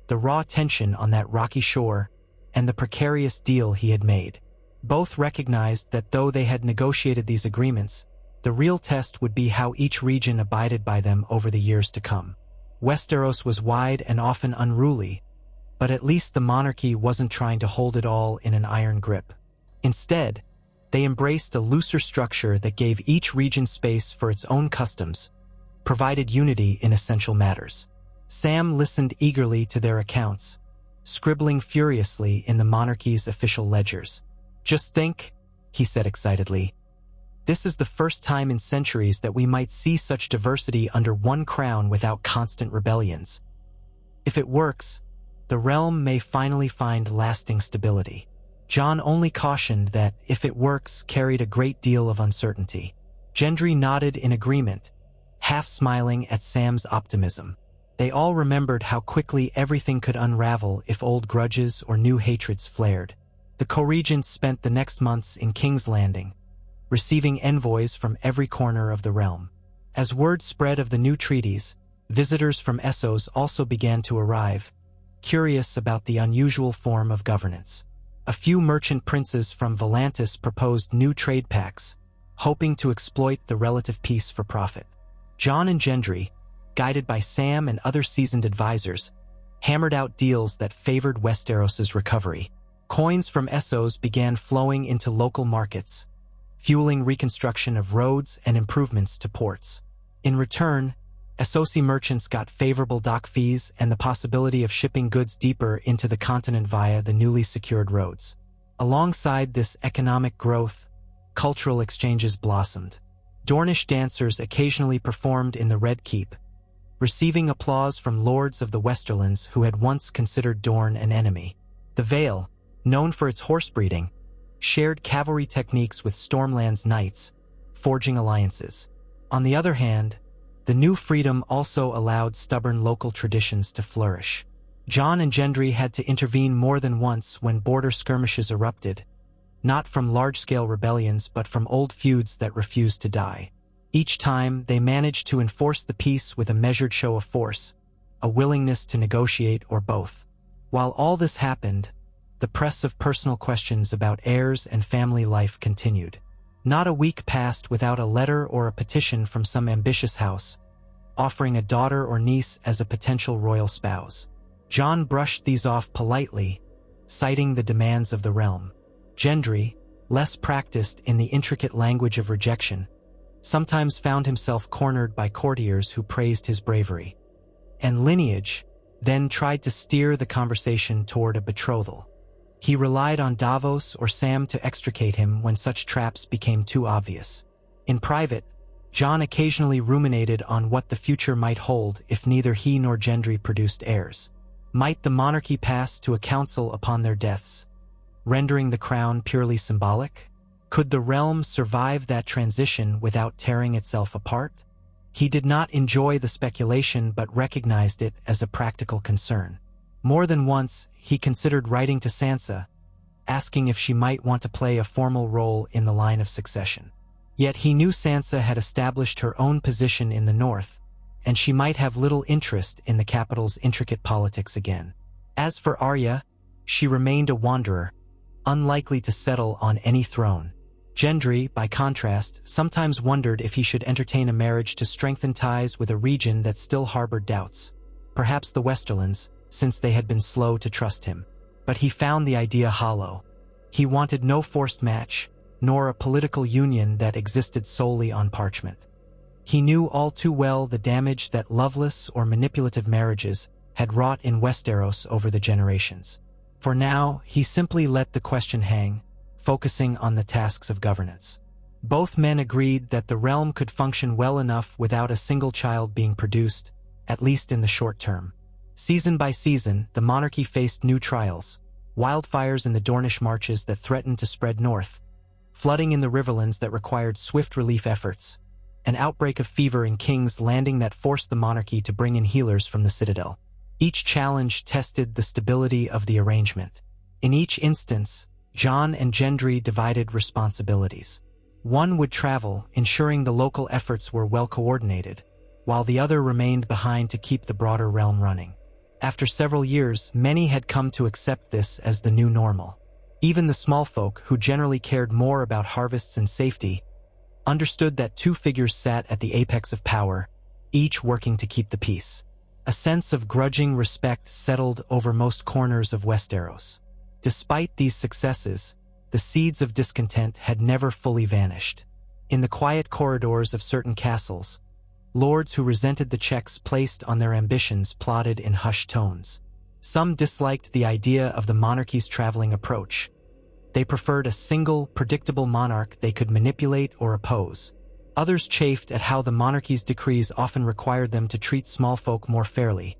the raw tension on that rocky shore, and the precarious deal he had made. Both recognized that though they had negotiated these agreements, the real test would be how each region abided by them over the years to come. Westeros was wide and often unruly, but at least the monarchy wasn't trying to hold it all in an iron grip. Instead, they embraced a looser structure that gave each region space for its own customs, provided unity in essential matters. Sam listened eagerly to their accounts, scribbling furiously in the monarchy's official ledgers. "Just think," he said excitedly, "this is the first time in centuries that we might see such diversity under one crown without constant rebellions. If it works, the realm may finally find lasting stability." Jon only cautioned that "if it works" carried a great deal of uncertainty. Gendry nodded in agreement, half smiling at Sam's optimism. They all remembered how quickly everything could unravel if old grudges or new hatreds flared. The co-regents spent the next months in King's Landing, receiving envoys from every corner of the realm. As word spread of the new treaties, visitors from Essos also began to arrive, curious about the unusual form of governance. A few merchant princes from Volantis proposed new trade pacts, hoping to exploit the relative peace for profit. Jon and Gendry, guided by Sam and other seasoned advisors, hammered out deals that favored Westeros's recovery. Coins from Essos began flowing into local markets, fueling reconstruction of roads and improvements to ports. In return, Essosi merchants got favorable dock fees and the possibility of shipping goods deeper into the continent via the newly secured roads. Alongside this economic growth, cultural exchanges blossomed. Dornish dancers occasionally performed in the Red Keep, receiving applause from lords of the Westerlands who had once considered Dorne an enemy. The Vale, known for its horse breeding, shared cavalry techniques with Stormland's knights, forging alliances. On the other hand, the new freedom also allowed stubborn local traditions to flourish. Jon and Gendry had to intervene more than once when border skirmishes erupted, not from large-scale rebellions but from old feuds that refused to die. Each time, they managed to enforce the peace with a measured show of force, a willingness to negotiate, or both. While all this happened, the press of personal questions about heirs and family life continued. Not a week passed without a letter or a petition from some ambitious house, offering a daughter or niece as a potential royal spouse. Jon brushed these off politely, citing the demands of the realm. Gendry, less practiced in the intricate language of rejection, sometimes found himself cornered by courtiers who praised his bravery. And Lineage then tried to steer the conversation toward a betrothal. He relied on Davos or Sam to extricate him when such traps became too obvious. In private, Jon occasionally ruminated on what the future might hold if neither he nor Gendry produced heirs. Might the monarchy pass to a council upon their deaths, rendering the crown purely symbolic? Could the realm survive that transition without tearing itself apart? He did not enjoy the speculation but recognized it as a practical concern. More than once, he considered writing to Sansa, asking if she might want to play a formal role in the line of succession. Yet he knew Sansa had established her own position in the north, and she might have little interest in the capital's intricate politics again. As for Arya, she remained a wanderer, unlikely to settle on any throne. Gendry, by contrast, sometimes wondered if he should entertain a marriage to strengthen ties with a region that still harbored doubts. Perhaps the Westerlands, since they had been slow to trust him. But he found the idea hollow. He wanted no forced match, nor a political union that existed solely on parchment. He knew all too well the damage that loveless or manipulative marriages had wrought in Westeros over the generations. For now, he simply let the question hang, focusing on the tasks of governance. Both men agreed that the realm could function well enough without a single child being produced, at least in the short term. Season by season, the monarchy faced new trials, wildfires in the Dornish marches that threatened to spread north, flooding in the riverlands that required swift relief efforts, an outbreak of fever in King's Landing that forced the monarchy to bring in healers from the citadel. Each challenge tested the stability of the arrangement. In each instance, Jon and Gendry divided responsibilities. One would travel, ensuring the local efforts were well coordinated, while the other remained behind to keep the broader realm running. After several years, many had come to accept this as the new normal. Even the small folk, who generally cared more about harvests and safety, understood that two figures sat at the apex of power, each working to keep the peace. A sense of grudging respect settled over most corners of Westeros. Despite these successes, the seeds of discontent had never fully vanished. In the quiet corridors of certain castles, lords who resented the checks placed on their ambitions plotted in hushed tones. Some disliked the idea of the monarchy's traveling approach. They preferred a single, predictable monarch they could manipulate or oppose. Others chafed at how the monarchy's decrees often required them to treat small folk more fairly,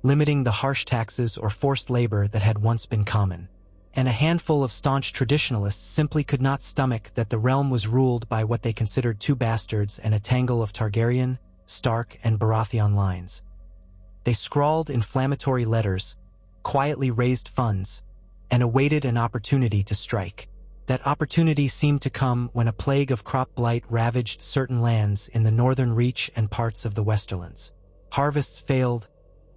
limiting the harsh taxes or forced labor that had once been common. And a handful of staunch traditionalists simply could not stomach that the realm was ruled by what they considered two bastards and a tangle of Targaryen, Stark, and Baratheon lines. They scrawled inflammatory letters, quietly raised funds, and awaited an opportunity to strike. That opportunity seemed to come when a plague of crop blight ravaged certain lands in the northern reach and parts of the Westerlands. Harvests failed,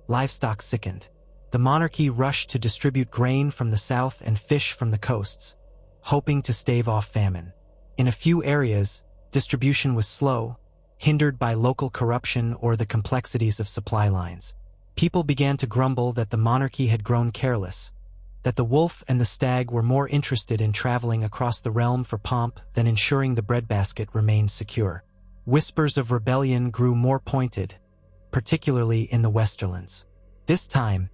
livestock sickened. The monarchy rushed to distribute grain from the south and fish from the coasts, hoping to stave off famine. In a few areas, distribution was slow, hindered by local corruption or the complexities of supply lines. People began to grumble that the monarchy had grown careless, that the wolf and the stag were more interested in traveling across the realm for pomp than ensuring the breadbasket remained secure. Whispers of rebellion grew more pointed, particularly in the Westerlands. This time,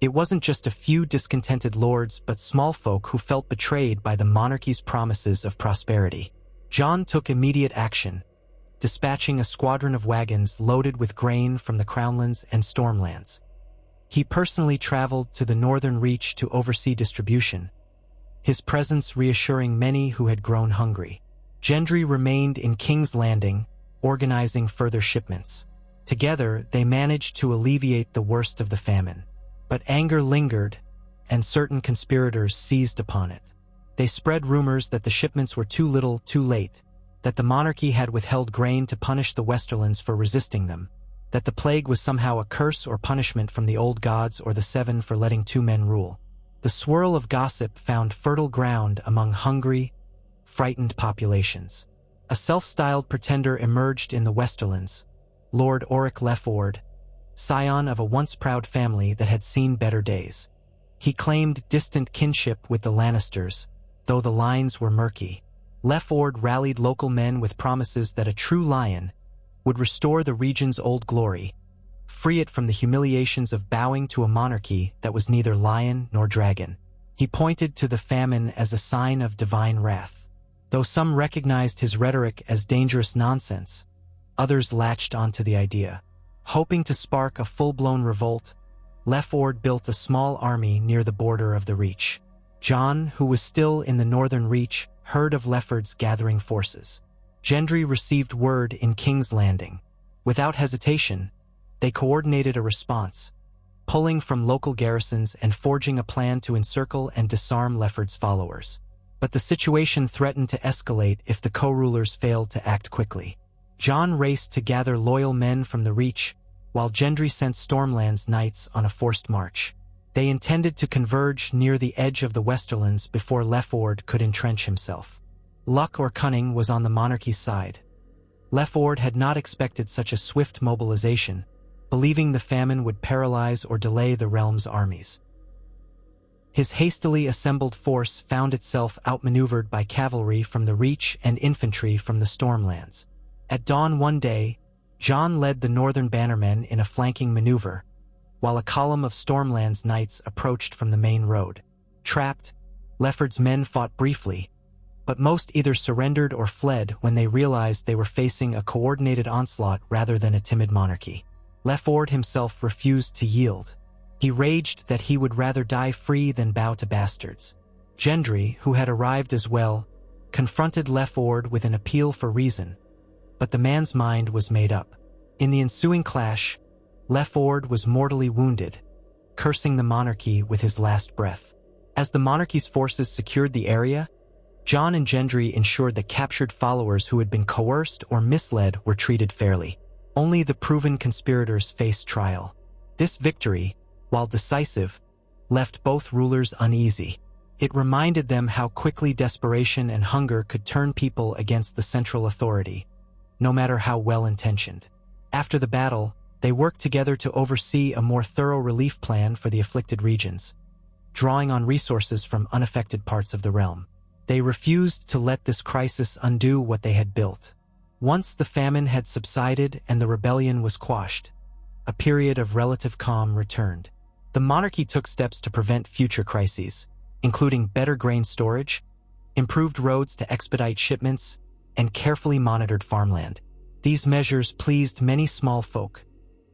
it wasn't just a few discontented lords but small folk who felt betrayed by the monarchy's promises of prosperity. Jon took immediate action, dispatching a squadron of wagons loaded with grain from the Crownlands and Stormlands. He personally traveled to the northern reach to oversee distribution, his presence reassuring many who had grown hungry. Gendry remained in King's Landing, organizing further shipments. Together, they managed to alleviate the worst of the famine. But anger lingered, and certain conspirators seized upon it. They spread rumors that the shipments were too little, too late, that the monarchy had withheld grain to punish the Westerlands for resisting them, that the plague was somehow a curse or punishment from the old gods or the Seven for letting two men rule. The swirl of gossip found fertile ground among hungry, frightened populations. A self-styled pretender emerged in the Westerlands, Lord Oric Lefford, scion of a once proud family that had seen better days. He claimed distant kinship with the Lannisters, though the lines were murky. Lefford rallied local men with promises that a true lion would restore the region's old glory, free it from the humiliations of bowing to a monarchy that was neither lion nor dragon. He pointed to the famine as a sign of divine wrath. Though some recognized his rhetoric as dangerous nonsense, others latched onto the idea. Hoping to spark a full-blown revolt, Lefford built a small army near the border of the Reach. Jon, who was still in the northern Reach, heard of Lefford's gathering forces. Gendry received word in King's Landing. Without hesitation, they coordinated a response, pulling from local garrisons and forging a plan to encircle and disarm Lefford's followers. But the situation threatened to escalate if the co-rulers failed to act quickly. Jon raced to gather loyal men from the Reach, while Gendry sent Stormlands knights on a forced march. They intended to converge near the edge of the Westerlands before Lefford could entrench himself. Luck or cunning was on the monarchy's side. Lefford had not expected such a swift mobilization, believing the famine would paralyze or delay the realm's armies. His hastily assembled force found itself outmaneuvered by cavalry from the Reach and infantry from the Stormlands. At dawn one day, Jon led the northern bannermen in a flanking maneuver, while a column of Stormlands knights approached from the main road. Trapped, Lefford's men fought briefly, but most either surrendered or fled when they realized they were facing a coordinated onslaught rather than a timid monarchy. Lefford himself refused to yield. He raged that he would rather die free than bow to bastards. Gendry, who had arrived as well, confronted Leford with an appeal for reason, but the man's mind was made up. In the ensuing clash, Leford was mortally wounded, cursing the monarchy with his last breath. As the monarchy's forces secured the area, Jon and Gendry ensured that captured followers who had been coerced or misled were treated fairly. Only the proven conspirators faced trial. This victory, while decisive, left both rulers uneasy. It reminded them how quickly desperation and hunger could turn people against the central authority, no matter how well-intentioned. After the battle, they worked together to oversee a more thorough relief plan for the afflicted regions, drawing on resources from unaffected parts of the realm. They refused to let this crisis undo what they had built. Once the famine had subsided and the rebellion was quashed, a period of relative calm returned. The monarchy took steps to prevent future crises, including better grain storage, improved roads to expedite shipments, and carefully monitored farmland. These measures pleased many small folk,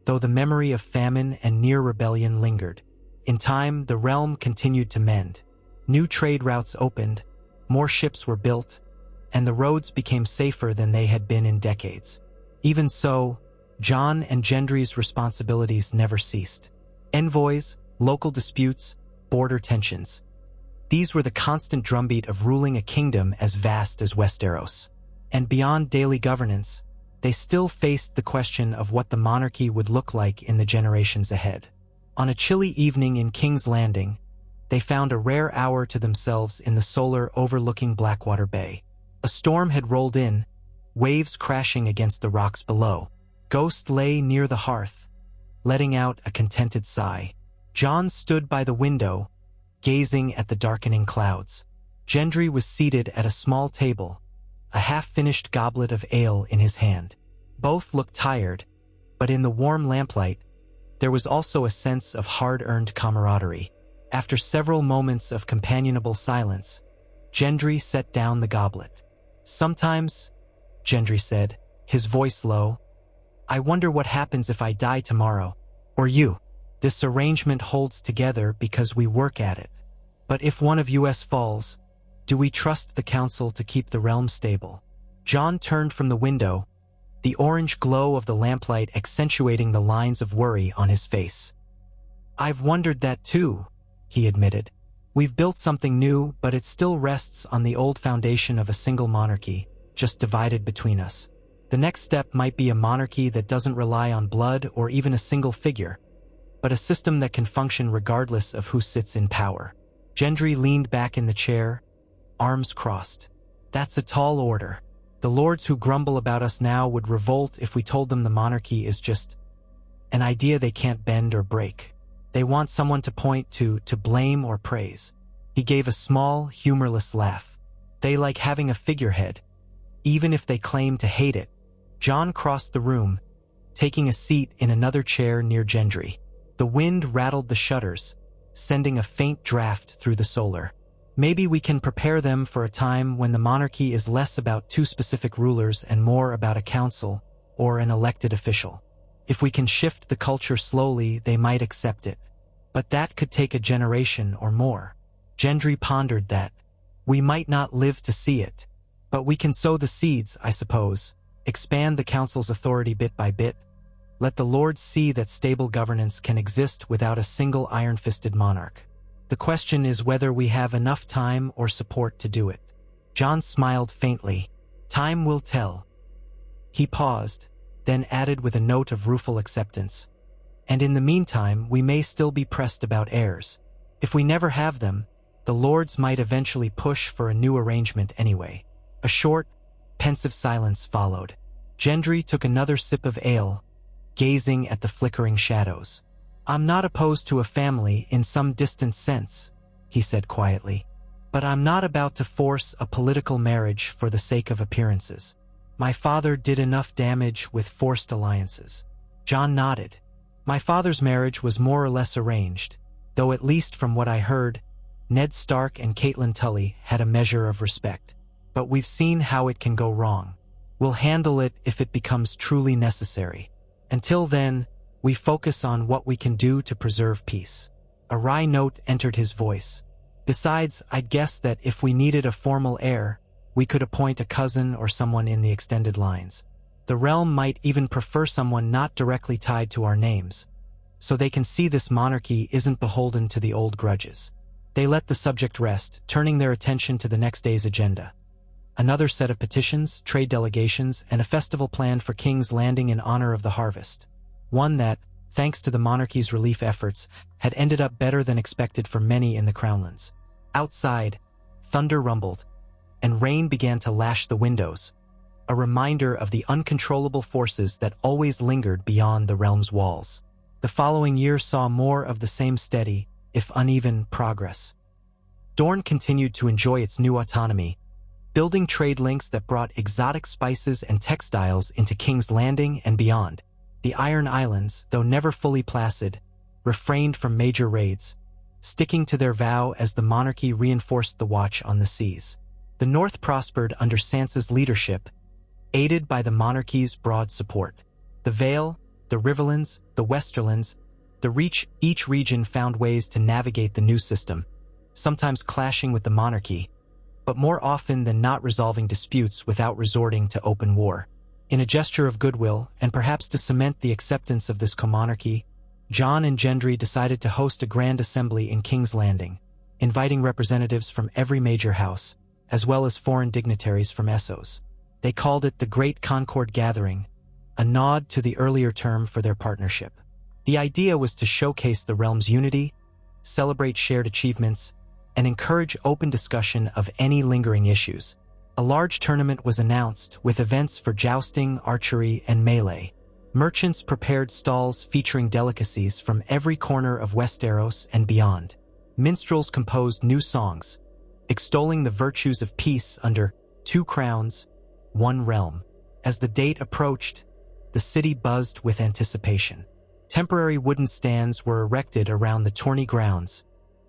though the memory of famine and near rebellion lingered. In time, the realm continued to mend. New trade routes opened, more ships were built, and the roads became safer than they had been in decades. Even so, Jon and Gendry's responsibilities never ceased. Envoys, local disputes, border tensions. These were the constant drumbeat of ruling a kingdom as vast as Westeros. And beyond daily governance, they still faced the question of what the monarchy would look like in the generations ahead. On a chilly evening in King's Landing, they found a rare hour to themselves in the solar overlooking Blackwater Bay. A storm had rolled in, waves crashing against the rocks below. Ghost lay near the hearth, letting out a contented sigh. Jon stood by the window, gazing at the darkening clouds. Gendry was seated at a small table, a half-finished goblet of ale in his hand. Both looked tired, but in the warm lamplight, there was also a sense of hard-earned camaraderie. After several moments of companionable silence, Gendry set down the goblet. "Sometimes," Gendry said, his voice low, "I wonder what happens if I die tomorrow, or you. This arrangement holds together because we work at it. But if one of us falls, do we trust the council to keep the realm stable?" Jon turned from the window, the orange glow of the lamplight accentuating the lines of worry on his face. "I've wondered that too," he admitted. "We've built something new, but it still rests on the old foundation of a single monarchy, just divided between us. The next step might be a monarchy that doesn't rely on blood or even a single figure, but a system that can function regardless of who sits in power." Gendry leaned back in the chair, arms crossed. "That's a tall order. The lords who grumble about us now would revolt if we told them the monarchy is just an idea they can't bend or break. They want someone to point to blame or praise." He gave a small, humorless laugh. "They like having a figurehead, even if they claim to hate it." Jon crossed the room, taking a seat in another chair near Gendry. The wind rattled the shutters, sending a faint draft through the solar. "Maybe we can prepare them for a time when the monarchy is less about two specific rulers and more about a council or an elected official. If we can shift the culture slowly, they might accept it. But that could take a generation or more." Gendry pondered that. "We might not live to see it, but we can sow the seeds, I suppose, expand the council's authority bit by bit, let the lords see that stable governance can exist without a single iron-fisted monarch. The question is whether we have enough time or support to do it." Jon smiled faintly. "Time will tell." He paused, then added with a note of rueful acceptance, "And in the meantime, we may still be pressed about heirs. If we never have them, the lords might eventually push for a new arrangement anyway." A short, pensive silence followed. Gendry took another sip of ale, gazing at the flickering shadows. "I'm not opposed to a family in some distant sense," he said quietly, "but I'm not about to force a political marriage for the sake of appearances. My father did enough damage with forced alliances." Jon nodded. "My father's marriage was more or less arranged, though at least from what I heard, Ned Stark and Catelyn Tully had a measure of respect. But we've seen how it can go wrong. We'll handle it if it becomes truly necessary. Until then, we focus on what we can do to preserve peace." A wry note entered his voice. "Besides, I'd guess that if we needed a formal heir, We could appoint a cousin or someone in the extended lines. The realm might even prefer someone not directly tied to our names, so they can see this monarchy isn't beholden to the old grudges. They let the subject rest, turning their attention to the next day's agenda. Another set of petitions, trade delegations, and a festival planned for King's Landing in honor of the harvest. One that, thanks to the monarchy's relief efforts, had ended up better than expected for many in the Crownlands. Outside, thunder rumbled, and rain began to lash the windows, a reminder of the uncontrollable forces that always lingered beyond the realm's walls. The following year saw more of the same steady, if uneven, progress. Dorne continued to enjoy its new autonomy, building trade links that brought exotic spices and textiles into King's Landing and beyond. The Iron Islands, though never fully placid, refrained from major raids, sticking to their vow as the monarchy reinforced the watch on the seas. The North prospered under Sansa's leadership, aided by the monarchy's broad support. The Vale, the Riverlands, the Westerlands, each region found ways to navigate the new system, sometimes clashing with the monarchy, but more often than not resolving disputes without resorting to open war. In a gesture of goodwill, and perhaps to cement the acceptance of this co-monarchy, Jon and Gendry decided to host a grand assembly in King's Landing, inviting representatives from every major house, as well as foreign dignitaries from Essos. They called it the Great Concord Gathering, a nod to the earlier term for their partnership. The idea was to showcase the realm's unity, celebrate shared achievements, and encourage open discussion of any lingering issues. A large tournament was announced, with events for jousting, archery, and melee. Merchants prepared stalls featuring delicacies from every corner of Westeros and beyond. Minstrels composed new songs, extolling the virtues of peace under 2 crowns, 1 realm. As the date approached, the city buzzed with anticipation. Temporary wooden stands were erected around the tourney grounds,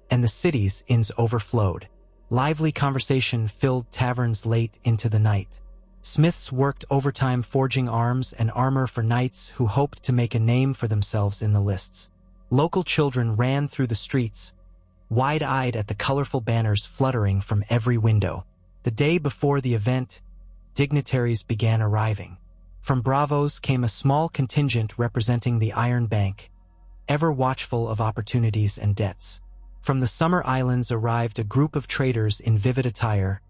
and the city's inns overflowed. Lively conversation filled taverns late into the night. Smiths worked overtime forging arms and armor for knights who hoped to make a name for themselves in the lists. Local children ran through the streets, wide-eyed at the colorful banners fluttering from every window. The day before the event, dignitaries began arriving. From Bravos came a small contingent representing the Iron Bank, ever watchful of opportunities and debts. From the Summer Islands arrived a group of traders in vivid attire,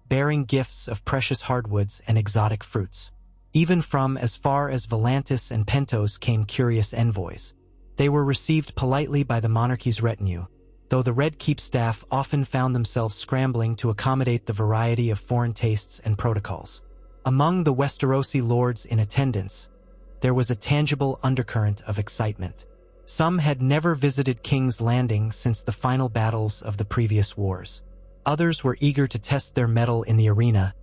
bearing gifts of precious hardwoods and exotic fruits. Even from as far as Volantis and Pentos came curious envoys. They were received politely by the monarchy's retinue, though the Red Keep staff often found themselves scrambling to accommodate the variety of foreign tastes and protocols. Among the Westerosi lords in attendance, there was a tangible undercurrent of excitement. Some had never visited King's Landing since the final battles of the previous wars. Others were eager to test their mettle in the arena,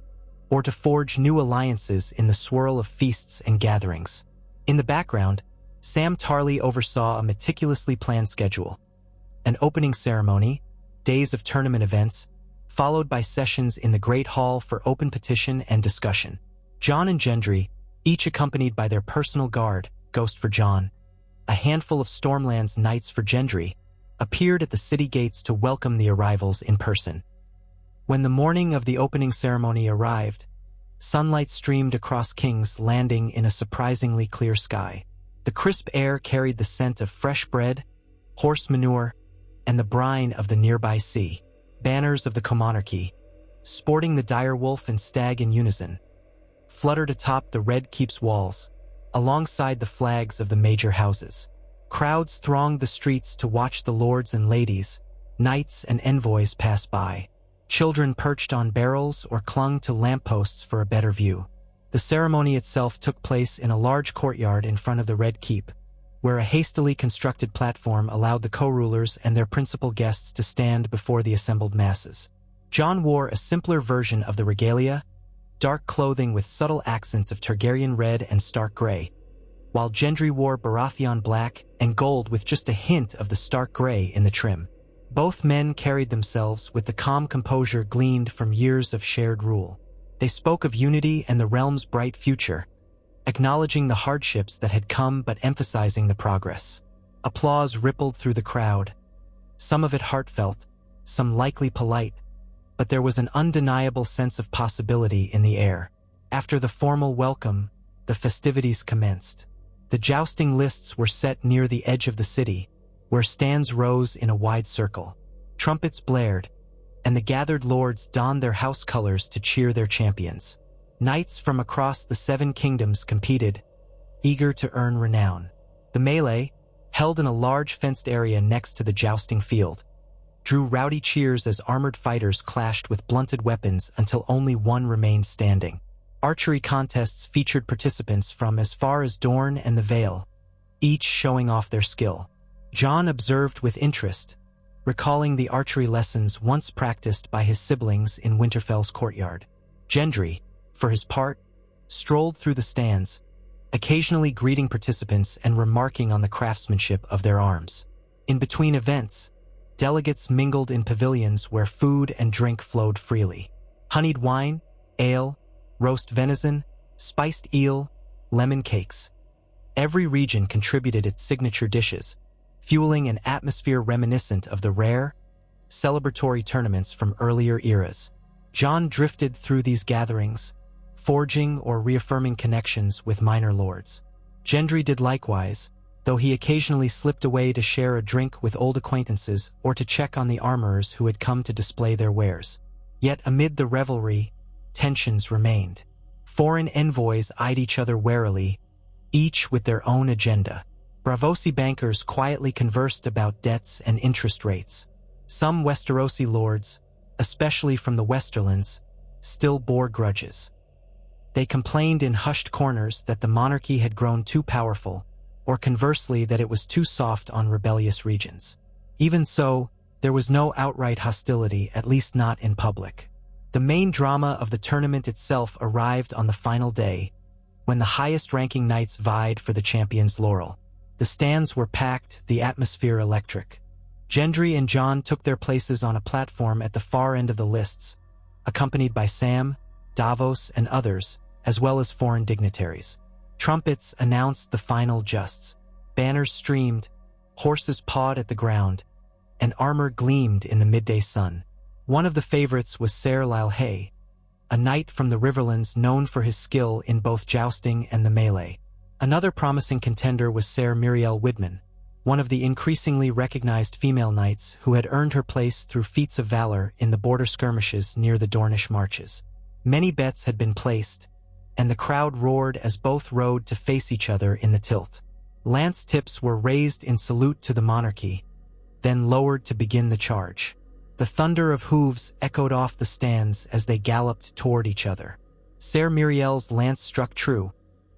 or to forge new alliances in the swirl of feasts and gatherings. In the background, Sam Tarly oversaw a meticulously planned schedule. An opening ceremony, days of tournament events, followed by sessions in the Great Hall for open petition and discussion. Jon and Gendry, each accompanied by their personal guard, Ghost for Jon, a handful of Stormlands knights for Gendry, appeared at the city gates to welcome the arrivals in person. When the morning of the opening ceremony arrived, sunlight streamed across King's Landing in a surprisingly clear sky. The crisp air carried the scent of fresh bread, horse manure, and the brine of the nearby sea. Banners of the comonarchy, sporting the direwolf and stag in unison, fluttered atop the Red Keep's walls, alongside the flags of the major houses. Crowds thronged the streets to watch the lords and ladies, knights and envoys pass by. Children perched on barrels or clung to lampposts for a better view. The ceremony itself took place in a large courtyard in front of the Red Keep, where a hastily constructed platform allowed the co-rulers and their principal guests to stand before the assembled masses. Jon wore a simpler version of the regalia, dark clothing with subtle accents of Targaryen red and Stark gray, while Gendry wore Baratheon black and gold with just a hint of the Stark gray in the trim. Both men carried themselves with the calm composure gleaned from years of shared rule. They spoke of unity and the realm's bright future, acknowledging the hardships that had come but emphasizing the progress. Applause rippled through the crowd, some of it heartfelt, some likely polite, but there was an undeniable sense of possibility in the air. After the formal welcome, the festivities commenced. The jousting lists were set near the edge of the city, where stands rose in a wide circle. Trumpets blared, and the gathered lords donned their house colors to cheer their champions. Knights from across the 7 kingdoms competed, eager to earn renown. The melee, held in a large fenced area next to the jousting field, drew rowdy cheers as armored fighters clashed with blunted weapons until only one remained standing. Archery contests featured participants from as far as Dorne and the Vale, each showing off their skill. Jon observed with interest, recalling the archery lessons once practiced by his siblings in Winterfell's courtyard. Gendry, for his part, strolled through the stands, occasionally greeting participants and remarking on the craftsmanship of their arms. In between events, delegates mingled in pavilions where food and drink flowed freely. Honeyed wine, ale, roast venison, spiced eel, lemon cakes. Every region contributed its signature dishes, fueling an atmosphere reminiscent of the rare, celebratory tournaments from earlier eras. Jon drifted through these gatherings, forging or reaffirming connections with minor lords. Gendry did likewise, though he occasionally slipped away to share a drink with old acquaintances or to check on the armorers who had come to display their wares. Yet amid the revelry, tensions remained. Foreign envoys eyed each other warily, each with their own agenda. Braavosi bankers quietly conversed about debts and interest rates. Some Westerosi lords, especially from the Westerlands, still bore grudges. They complained in hushed corners that the monarchy had grown too powerful, or conversely that it was too soft on rebellious regions. Even so, there was no outright hostility, at least not in public. The main drama of the tournament itself arrived on the final day, when the highest-ranking knights vied for the champion's laurel. The stands were packed, the atmosphere electric. Gendry and Jon took their places on a platform at the far end of the lists, accompanied by Sam, Davos, and others, as well as foreign dignitaries. Trumpets announced the final justs. Banners streamed, horses pawed at the ground, and armor gleamed in the midday sun. One of the favorites was Ser Lyle, a knight from the Riverlands known for his skill in both jousting and the melee. Another promising contender was Ser Mirielle Widman, one of the increasingly recognized female knights who had earned her place through feats of valor in the border skirmishes near the Dornish marches. Many bets had been placed, and the crowd roared as both rode to face each other in the tilt. Lance tips were raised in salute to the monarchy, then lowered to begin the charge. The thunder of hooves echoed off the stands as they galloped toward each other. Ser Mirielle's lance struck true,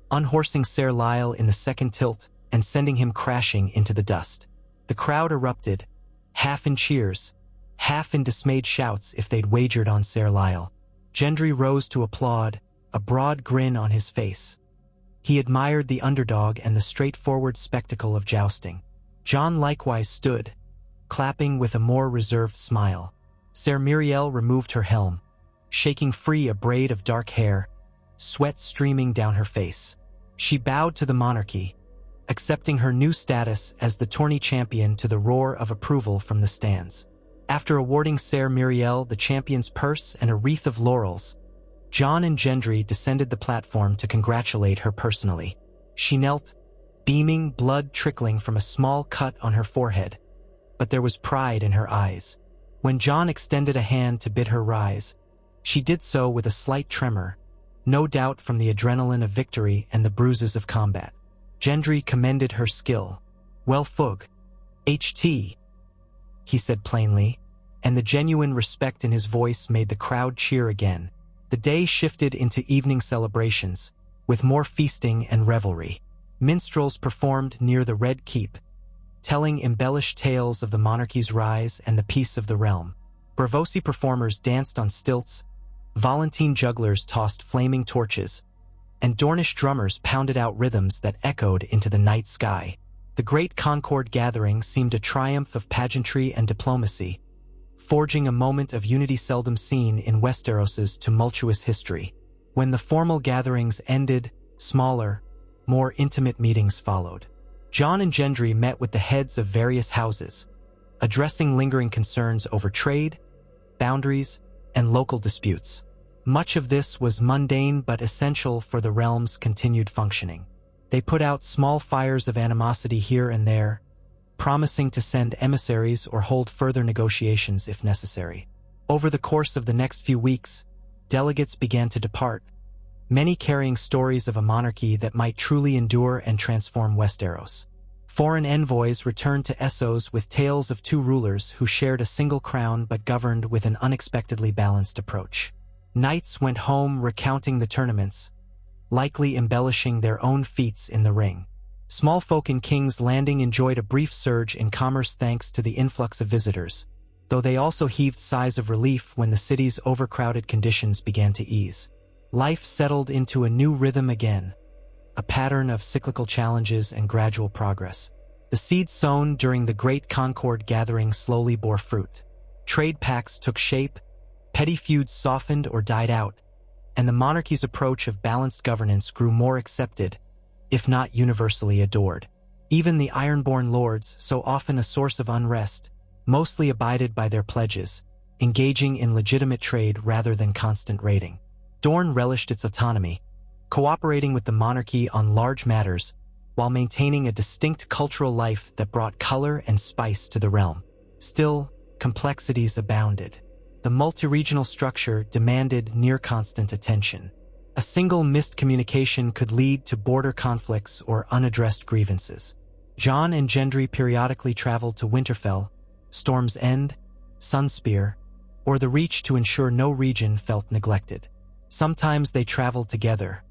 unhorsing Ser Lyle in the second tilt and sending him crashing into the dust. The crowd erupted, half in cheers, half in dismayed shouts if they'd wagered on Ser Lyle. Gendry rose to applaud, a broad grin on his face. He admired the underdog and the straightforward spectacle of jousting. Jon likewise stood, clapping with a more reserved smile. Ser Mirielle removed her helm, shaking free a braid of dark hair, sweat streaming down her face. She bowed to the monarchy, accepting her new status as the tourney champion to the roar of approval from the stands. After awarding Ser Mirielle the champion's purse and a wreath of laurels, Jon and Gendry descended the platform to congratulate her personally. She knelt, beaming, blood trickling from a small cut on her forehead, but there was pride in her eyes. When Jon extended a hand to bid her rise, she did so with a slight tremor, no doubt from the adrenaline of victory and the bruises of combat. Gendry commended her skill. "Well fug, HT," he said plainly, and the genuine respect in his voice made the crowd cheer again. The day shifted into evening celebrations, with more feasting and revelry. Minstrels performed near the Red Keep, telling embellished tales of the monarchy's rise and the peace of the realm. Braavosi performers danced on stilts, Volantene jugglers tossed flaming torches, and Dornish drummers pounded out rhythms that echoed into the night sky. The Great Concord gathering seemed a triumph of pageantry and diplomacy, forging a moment of unity seldom seen in Westeros's tumultuous history. When the formal gatherings ended, smaller, more intimate meetings followed. Jon and Gendry met with the heads of various houses, addressing lingering concerns over trade, boundaries, and local disputes. Much of this was mundane but essential for the realm's continued functioning. They put out small fires of animosity here and there, promising to send emissaries or hold further negotiations if necessary. Over the course of the next few weeks, delegates began to depart, many carrying stories of a monarchy that might truly endure and transform Westeros. Foreign envoys returned to Essos with tales of two rulers who shared a single crown but governed with an unexpectedly balanced approach. Knights went home recounting the tournaments, likely embellishing their own feats in the ring. Small folk in King's Landing enjoyed a brief surge in commerce thanks to the influx of visitors, though they also heaved sighs of relief when the city's overcrowded conditions began to ease. Life settled into a new rhythm again, a pattern of cyclical challenges and gradual progress. The seeds sown during the Great Concord Gathering slowly bore fruit. Trade pacts took shape, petty feuds softened or died out, and the monarchy's approach of balanced governance grew more accepted, if not universally adored. Even the Ironborn lords, so often a source of unrest, mostly abided by their pledges, engaging in legitimate trade rather than constant raiding. Dorne relished its autonomy, cooperating with the monarchy on large matters while maintaining a distinct cultural life that brought color and spice to the realm. Still, complexities abounded. The multi-regional structure demanded near-constant attention. A single missed communication could lead to border conflicts or unaddressed grievances. Jon and Gendry periodically traveled to Winterfell, Storm's End, Sunspear, or the Reach to ensure no region felt neglected. Sometimes they traveled together.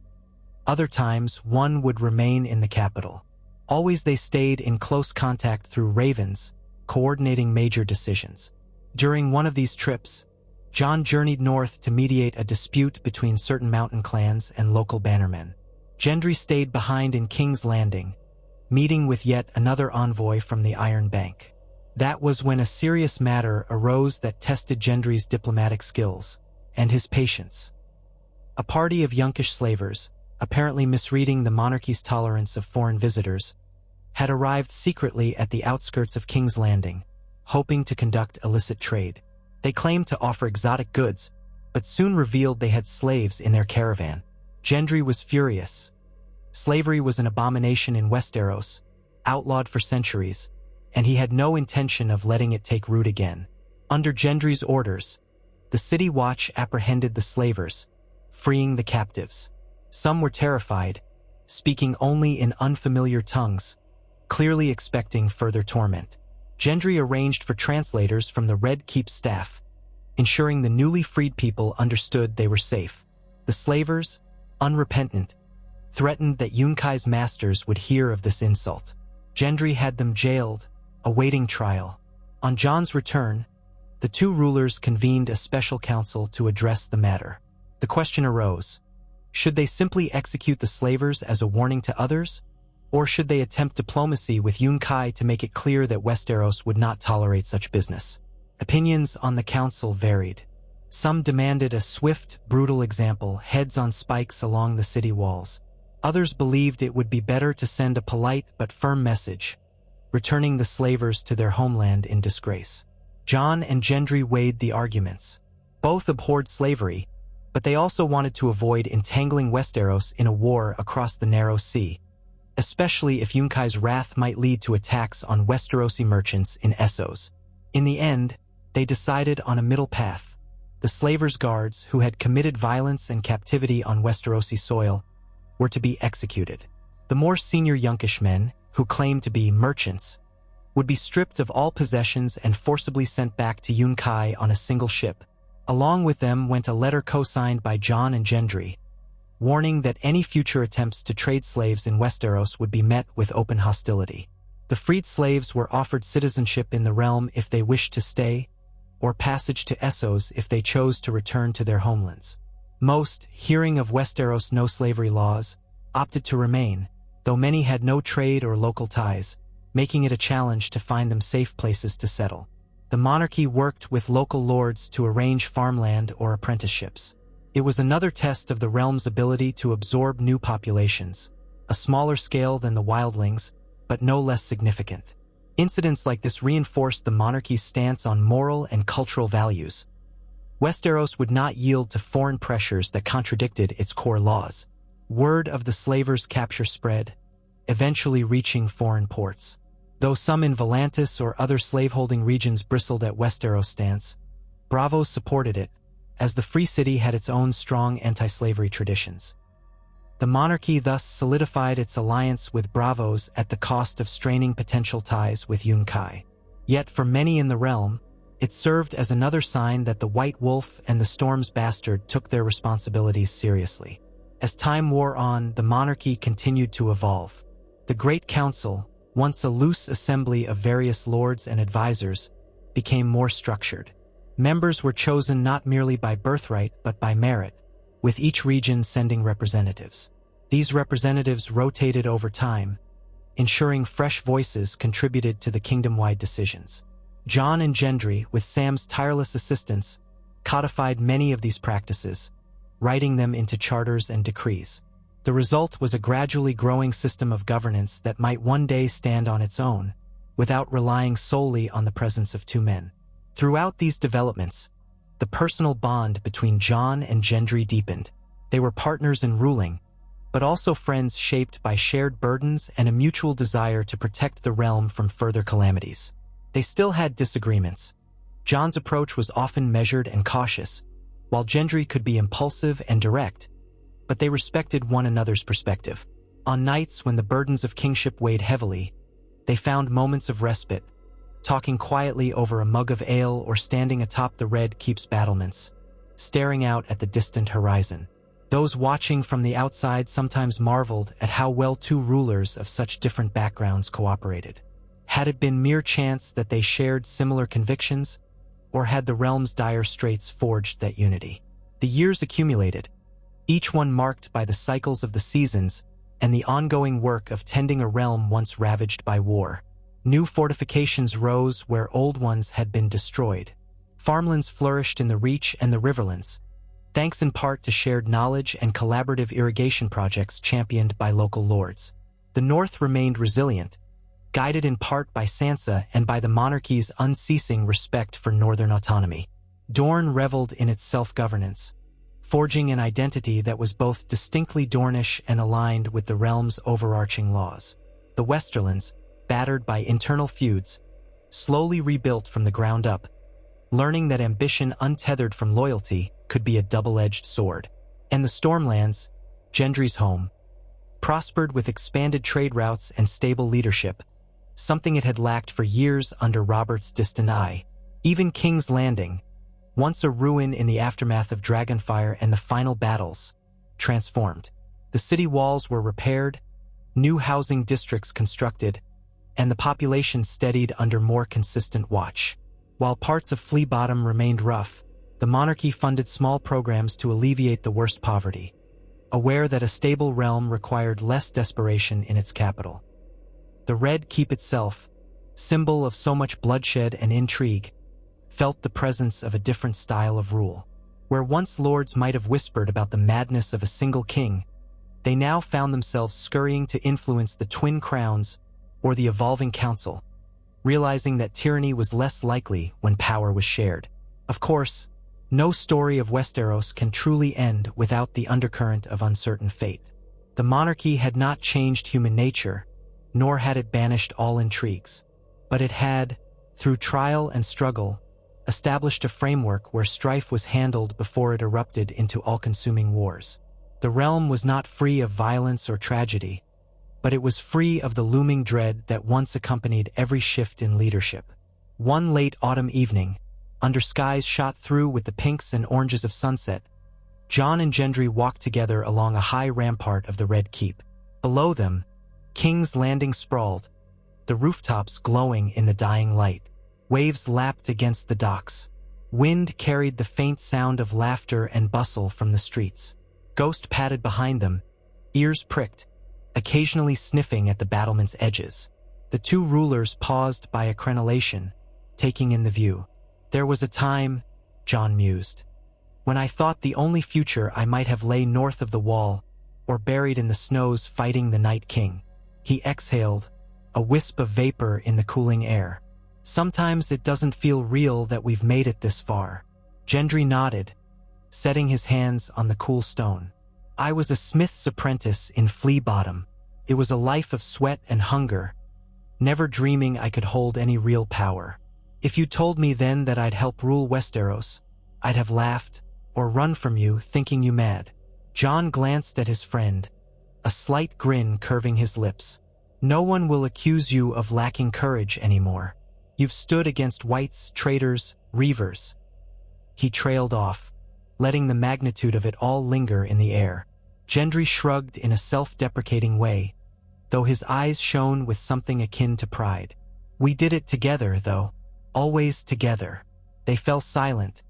Other times, one would remain in the capital. Always they stayed in close contact through ravens, coordinating major decisions. During one of these trips, Jon journeyed north to mediate a dispute between certain mountain clans and local bannermen. Gendry stayed behind in King's Landing, meeting with yet another envoy from the Iron Bank. That was when a serious matter arose that tested Gendry's diplomatic skills and his patience. A party of Yunkish slavers, apparently misreading the monarchy's tolerance of foreign visitors, had arrived secretly at the outskirts of King's Landing, hoping to conduct illicit trade. They claimed to offer exotic goods, but soon revealed they had slaves in their caravan. Gendry was furious. Slavery was an abomination in Westeros, outlawed for centuries, and he had no intention of letting it take root again. Under Gendry's orders, the City Watch apprehended the slavers, freeing the captives. Some were terrified, speaking only in unfamiliar tongues, clearly expecting further torment. Gendry arranged for translators from the Red Keep staff, ensuring the newly freed people understood they were safe. The slavers, unrepentant, threatened that Yunkai's masters would hear of this insult. Gendry had them jailed, awaiting trial. On Jon's return, the two rulers convened a special council to address the matter. The question arose: should they simply execute the slavers as a warning to others, or should they attempt diplomacy with Yunkai to make it clear that Westeros would not tolerate such business? Opinions on the council varied. Some demanded a swift, brutal example, heads on spikes along the city walls. Others believed it would be better to send a polite but firm message, returning the slavers to their homeland in disgrace. Jon and Gendry weighed the arguments. Both abhorred slavery, but they also wanted to avoid entangling Westeros in a war across the narrow sea, especially if Yunkai's wrath might lead to attacks on Westerosi merchants in Essos. In the end, they decided on a middle path. The slavers' guards, who had committed violence and captivity on Westerosi soil, were to be executed. The more senior Yunkish men, who claimed to be merchants, would be stripped of all possessions and forcibly sent back to Yunkai on a single ship. Along with them went a letter co-signed by Jon and Gendry, warning that any future attempts to trade slaves in Westeros would be met with open hostility. The freed slaves were offered citizenship in the realm if they wished to stay, or passage to Essos if they chose to return to their homelands. Most, hearing of Westeros' no-slavery laws, opted to remain, though many had no trade or local ties, making it a challenge to find them safe places to settle. The monarchy worked with local lords to arrange farmland or apprenticeships. It was another test of the realm's ability to absorb new populations, a smaller scale than the wildlings, but no less significant. Incidents like this reinforced the monarchy's stance on moral and cultural values, Westeros would not yield to foreign pressures that contradicted its core laws. Word of the slavers' capture spread, eventually reaching foreign ports. Though some in Volantis or other slaveholding regions bristled at Westeros' stance, Braavos supported it, as the Free City had its own strong anti-slavery traditions. The monarchy thus solidified its alliance with Braavos at the cost of straining potential ties with Yunkai. Yet for many in the realm, it served as another sign that the White Wolf and the Storm's Bastard took their responsibilities seriously. As time wore on, the monarchy continued to evolve. The Great Council, once a loose assembly of various lords and advisors, became more structured. Members were chosen not merely by birthright but by merit, with each region sending representatives. These representatives rotated over time, ensuring fresh voices contributed to the kingdom-wide decisions. Jon and Gendry, with Sam's tireless assistance, codified many of these practices, writing them into charters and decrees. The result was a gradually growing system of governance that might one day stand on its own, without relying solely on the presence of two men. Throughout these developments, the personal bond between Jon and Gendry deepened. They were partners in ruling, but also friends shaped by shared burdens and a mutual desire to protect the realm from further calamities. They still had disagreements. Jon's approach was often measured and cautious, while Gendry could be impulsive and direct, but they respected one another's perspective. On nights when the burdens of kingship weighed heavily, they found moments of respite, talking quietly over a mug of ale or standing atop the Red Keep's battlements, staring out at the distant horizon. Those watching from the outside sometimes marveled at how well two rulers of such different backgrounds cooperated. Had it been mere chance that they shared similar convictions, or had the realm's dire straits forged that unity? The years accumulated, each one marked by the cycles of the seasons and the ongoing work of tending a realm once ravaged by war. New fortifications rose where old ones had been destroyed. Farmlands flourished in the Reach and the Riverlands, thanks in part to shared knowledge and collaborative irrigation projects championed by local lords. The North remained resilient, guided in part by Sansa and by the monarchy's unceasing respect for northern autonomy. Dorne reveled in its self-governance, forging an identity that was both distinctly Dornish and aligned with the realm's overarching laws. The Westerlands, battered by internal feuds, slowly rebuilt from the ground up, learning that ambition untethered from loyalty could be a double-edged sword. And the Stormlands, Gendry's home, prospered with expanded trade routes and stable leadership, something it had lacked for years under Robert's distant eye. Even King's Landing, once a ruin in the aftermath of Dragonfire and the final battles, transformed. The city walls were repaired, new housing districts constructed, and the population steadied under more consistent watch. While parts of Flea Bottom remained rough, the monarchy funded small programs to alleviate the worst poverty, aware that a stable realm required less desperation in its capital. The Red Keep itself, symbol of so much bloodshed and intrigue, felt the presence of a different style of rule. Where once lords might have whispered about the madness of a single king, they now found themselves scurrying to influence the Twin Crowns or the evolving council, realizing that tyranny was less likely when power was shared. Of course, no story of Westeros can truly end without the undercurrent of uncertain fate. The monarchy had not changed human nature, nor had it banished all intrigues, but it had, through trial and struggle, established a framework where strife was handled before it erupted into all-consuming wars. The realm was not free of violence or tragedy, but it was free of the looming dread that once accompanied every shift in leadership. One late autumn evening, under skies shot through with the pinks and oranges of sunset, Jon and Gendry walked together along a high rampart of the Red Keep. Below them, King's Landing sprawled, the rooftops glowing in the dying light. Waves lapped against the docks. Wind carried the faint sound of laughter and bustle from the streets. Ghost padded behind them, ears pricked, occasionally sniffing at the battlement's edges. The two rulers paused by a crenellation, taking in the view. There was a time, Jon mused, when I thought the only future I might have lay north of the wall or buried in the snows fighting the Night King. He exhaled, a wisp of vapor in the cooling air. Sometimes it doesn't feel real that we've made it this far. Gendry nodded, setting his hands on the cool stone. I was a smith's apprentice in Flea Bottom. It was a life of sweat and hunger, never dreaming I could hold any real power. If you told me then that I'd help rule Westeros, I'd have laughed or run from you, thinking you mad. Jon glanced at his friend, a slight grin curving his lips. No one will accuse you of lacking courage anymore. You've stood against whites, traitors, reavers. He trailed off, letting the magnitude of it all linger in the air. Gendry shrugged in a self-deprecating way, though his eyes shone with something akin to pride. We did it together, though. Always together. They fell silent,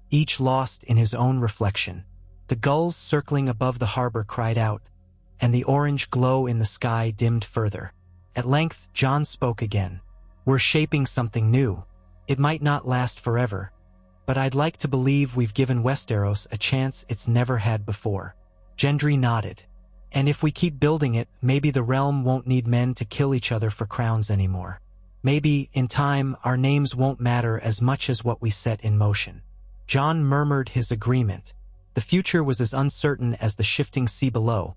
each lost in his own reflection. The gulls circling above the harbor cried out, and the orange glow in the sky dimmed further. At length, Jon spoke again. We're shaping something new. It might not last forever, but I'd like to believe we've given Westeros a chance it's never had before. Gendry nodded. And if we keep building it, maybe the realm won't need men to kill each other for crowns anymore. Maybe, in time, our names won't matter as much as what we set in motion. Jon murmured his agreement. The future was as uncertain as the shifting sea below,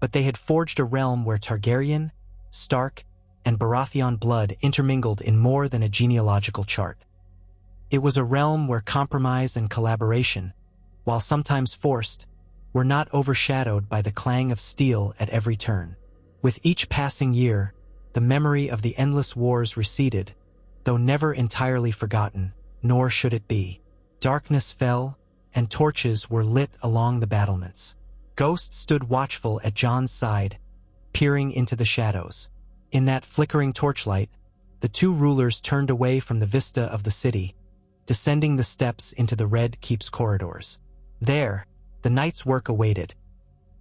but they had forged a realm where Targaryen, Stark, and Baratheon blood intermingled in more than a genealogical chart. It was a realm where compromise and collaboration, while sometimes forced, were not overshadowed by the clang of steel at every turn. With each passing year, the memory of the endless wars receded, though never entirely forgotten, nor should it be. Darkness fell, and torches were lit along the battlements. Ghost stood watchful at Jon's side, peering into the shadows. In that flickering torchlight, the two rulers turned away from the vista of the city, descending the steps into the Red Keep's corridors. There, the night's work awaited.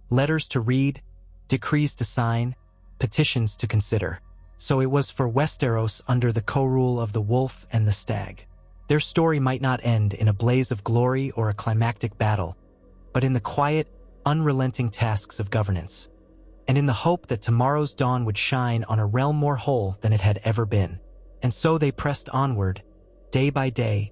Letters to read, decrees to sign, petitions to consider. So it was for Westeros under the co-rule of the Wolf and the Stag. Their story might not end in a blaze of glory or a climactic battle, but in the quiet, unrelenting tasks of governance, and in the hope that tomorrow's dawn would shine on a realm more whole than it had ever been. And so they pressed onward, day by day,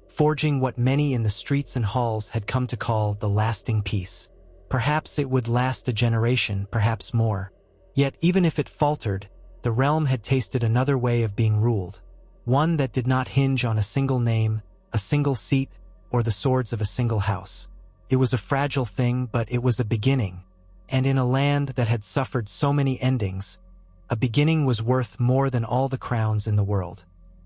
forging what many in the streets and halls had come to call the lasting peace. Perhaps it would last a generation, perhaps more. Yet even if it faltered, the realm had tasted another way of being ruled, one that did not hinge on a single name, a single seat, or the swords of a single house. It was a fragile thing, but it was a beginning, and in a land that had suffered so many endings, a beginning was worth more than all the crowns in the world.